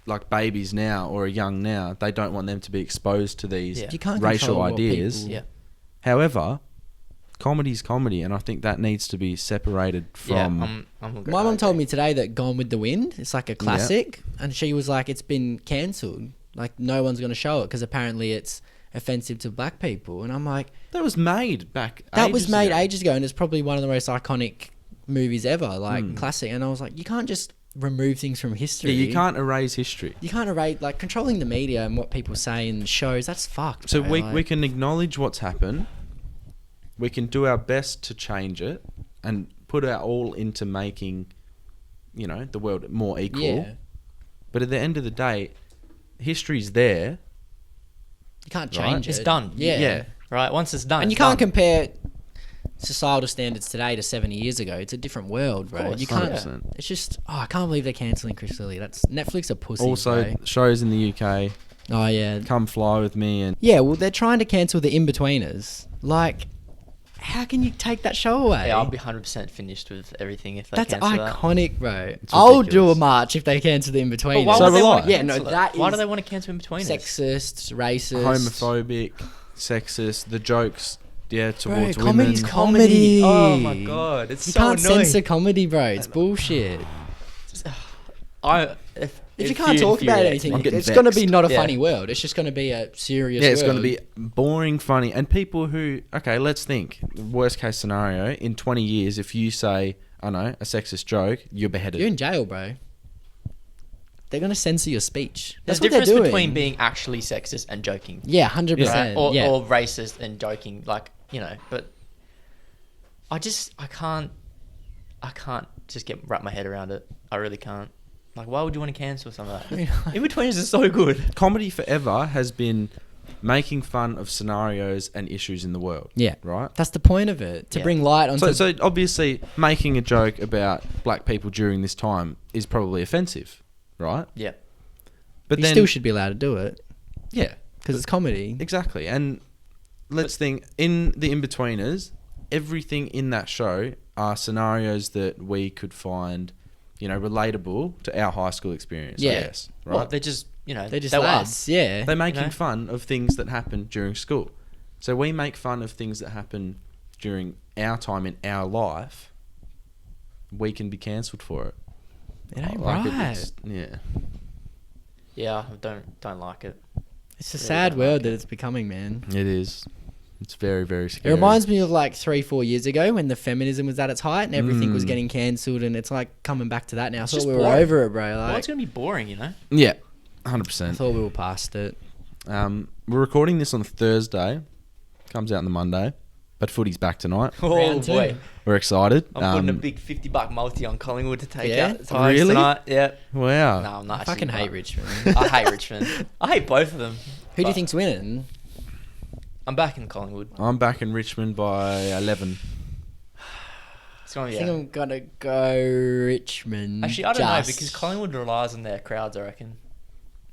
like babies now or are young now, they don't want them to be exposed to these
Yeah.
You can't
racial
control what
ideas.
people-
yeah.
However, comedy's comedy, and I think that needs to be separated from.
I'm
My mum told me today that Gone with the Wind, it's like a classic, and she was like, it's been cancelled. Like no one's going to show it because apparently it's offensive to black people. And I'm like,
that was made back.
that was made
ago.
ages ago, and it's probably one of the most iconic movies ever, like classic. And I was like, you can't just remove things from history.
Yeah, you can't erase history.
You can't erase, like, controlling the media and what people say in shows. That's fucked.
So
bro.
we
Like,
can acknowledge what's happened. We can do our best to change it and put our all into making, the world more equal.
yeah,
But at the end of the day, history's there.
you can't
Right.
change it.
It's done.
Yeah.
Right. Once it's done,
And you
it's
can't
done.
compare societal standards today to 70 years ago. It's a different world, bro.
course,
You can't.
100%.
It's just. Oh, I can't believe they're cancelling Chris Lilly. That's Netflix are pussies.
Also,
bro.
shows in the UK,
Oh yeah.
Come Fly With Me, and
Yeah. Well, they're trying to cancel the In-Betweeners. Like, how can you take that show away?
Yeah, I'll be 100% finished with everything if they
That's
cancel that.
iconic, bro. I'll do a
ridiculous.
march if they cancel the In-Betweeners.
But why
So
would they
will
want
I.
to
Yeah, no,
cancel it?
that
Why do
is
they want to cancel in between?
Sexist, racist,
homophobic, sexist, the jokes, towards women.
comedy's comedy.
Oh my god, it's
You
so
can't
annoying.
censor comedy, bro. It's bullshit. If you can't talk about anything,
I'm getting
it's going to be
vexed.
not a
Yeah.
funny world. It's just going to be a serious
Yeah, it's
world.
going to be boring, funny, and people who let's think worst case scenario in 20 years, if you say I know a sexist joke, you're beheaded.
You're in jail, bro. They're going to censor your speech.
There's
That's
a
what they're
difference
doing.
between being actually sexist and joking.
Yeah, 100%.
Right? Or
yeah.
racist and joking, like, you know, but I can't just wrap my head around it. I really can't. Like, why would you want to cancel some of that? In-betweeners is so good.
Comedy forever has been making fun of scenarios and issues in the world.
Yeah.
Right?
That's the point of it. To
Yeah.
bring light onto...
So obviously making a joke about black people during this time is probably offensive, right?
Yeah.
But
you
then
still should be allowed to do it.
yeah,
Because it's comedy.
exactly. And let's think in the In-Betweeners, everything in that show are scenarios that we could find, relatable to our high school experience.
Yeah.
I guess, right?
Well, they're just,
They're just
they were
lads. Yeah.
They're making
know?
fun of things that happen during school. So we make fun of things that happen during our time in our life. We can be cancelled for it.
It ain't
Like
right.
yeah.
Yeah, I don't like it.
It's a
Really
sad
don't
world
like
that
it.
it's becoming, man.
It is. It's very, very
It
scary.
reminds me of like 3-4 years ago when the feminism was at its height and everything was
Mm.
getting cancelled, and it's like coming back to that now. I
It's
thought
just
we were
boring.
over it, bro.
Well,
Like,
it's going to be boring,
Yeah,
I
100%.
thought we were past it.
We're recording this on Thursday. Comes out on the Monday. But footy's back tonight.
Oh,
Round two.
boy.
We're excited.
I'm putting a big $50 multi on Collingwood to take
Yeah?
out the Tigers
Really?
tonight. Yeah.
Wow.
No, I'm not
I
actually,
fucking hate
but
Richmond.
I hate Richmond. I hate both of them.
Who do you
but
think's winning?
I'm back in Collingwood.
I'm back in Richmond by 11.
It's going
I
to
think
be
I'm gonna go Richmond.
Actually, I don't know
just-
because Collingwood relies on their crowds, I reckon.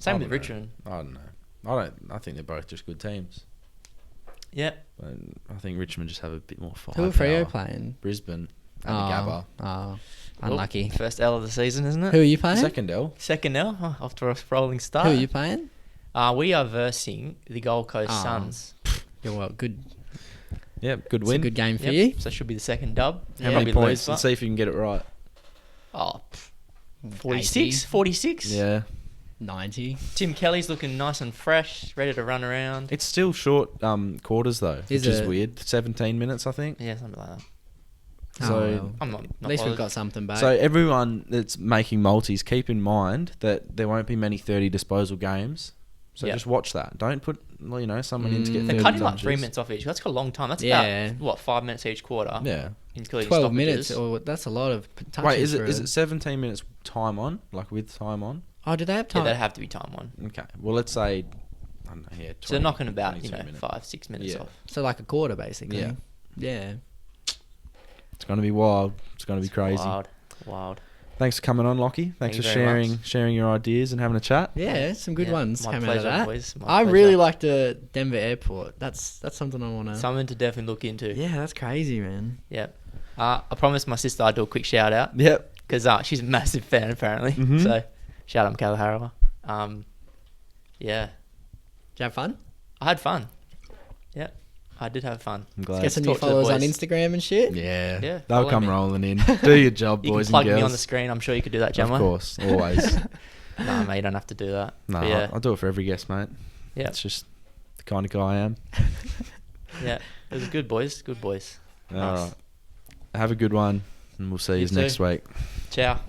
Same
I
with
don't know.
Richmond.
I don't know. I think they're both just good teams.
Yeah.
But I think Richmond just have a bit more fire.
Who are Freo playing?
Brisbane and the Gabba.
Oh, unlucky.
Oh, first L of the season, isn't it?
Who are you playing?
Second L.
Second L after a rolling start.
Who are you playing?
We are versing the Gold Coast
Oh.
Suns.
Yeah, well, good.
Yeah, good
It's a
win.
good game for
Yep.
you.
So it should be the second dub.
How many
Probably
points?
lose,
Let's
but-
see if you can get it right.
Oh, 46? 46?
Yeah.
90.
Tim Kelly's looking nice and fresh, ready to run around.
It's still short quarters though,
Is
which is
it?
weird. 17 minutes, I think.
Yeah, something like that.
Oh,
So-
well.
I'm not
At least we've
bothered.
got something back.
So everyone that's making multis, keep in mind that there won't be many 30 disposal games. So
Yeah.
just watch that. Don't put someone in to get 30
They're cutting like
touches.
3 minutes off each. That's got a long time. That's
Yeah.
about, what, 5 minutes each quarter?
Yeah.
Including
12
stoppages.
minutes, or that's a lot of touches.
Wait, is
for
it 17 minutes time on, like with time on?
Oh, do they have
Yeah,
time?
that'd have to be time one.
Okay. Well, let's say I don't know, yeah, 20,
So they're knocking about,
22 minutes.
5-6 minutes
Yeah.
off.
So like a quarter, basically.
Yeah.
Yeah.
It's going to be wild. It's going to be crazy.
Wild.
Thanks for coming on, Lachy. Thanks
Thank
for
you very much.
sharing your ideas and having a chat.
Yeah, some good
Yeah,
ones
my
came out of
pleasure,
that.
boys, my
I
pleasure.
really like the Denver airport. That's something I want to.
Something to definitely look into.
Yeah, that's crazy, man.
Yeah. I promised my sister I'd do a quick shout out
Yep.
because she's a massive fan apparently.
Mhm.
So shout out Lachy Harrower. Yeah,
Did you have fun?
I had fun. Yeah, I did have fun.
I'm glad.
Get some new
talk to the
followers on
boys.
Instagram and shit.
Yeah.
Yeah,
They'll
follow
come
me.
rolling in. Do your job,
You
boys
can plug
and girls.
me on the screen. I'm sure you could do that, Jamo.
Of course, always.
Nah, mate, you don't have to do that.
No,
But yeah,
I'll do it for every guest, mate.
yeah,
It's just the kind of guy I am.
yeah. It was good, boys. Good boys.
All
Nice.
right. Have a good one, and we'll see you
You
next
too.
week.
Ciao.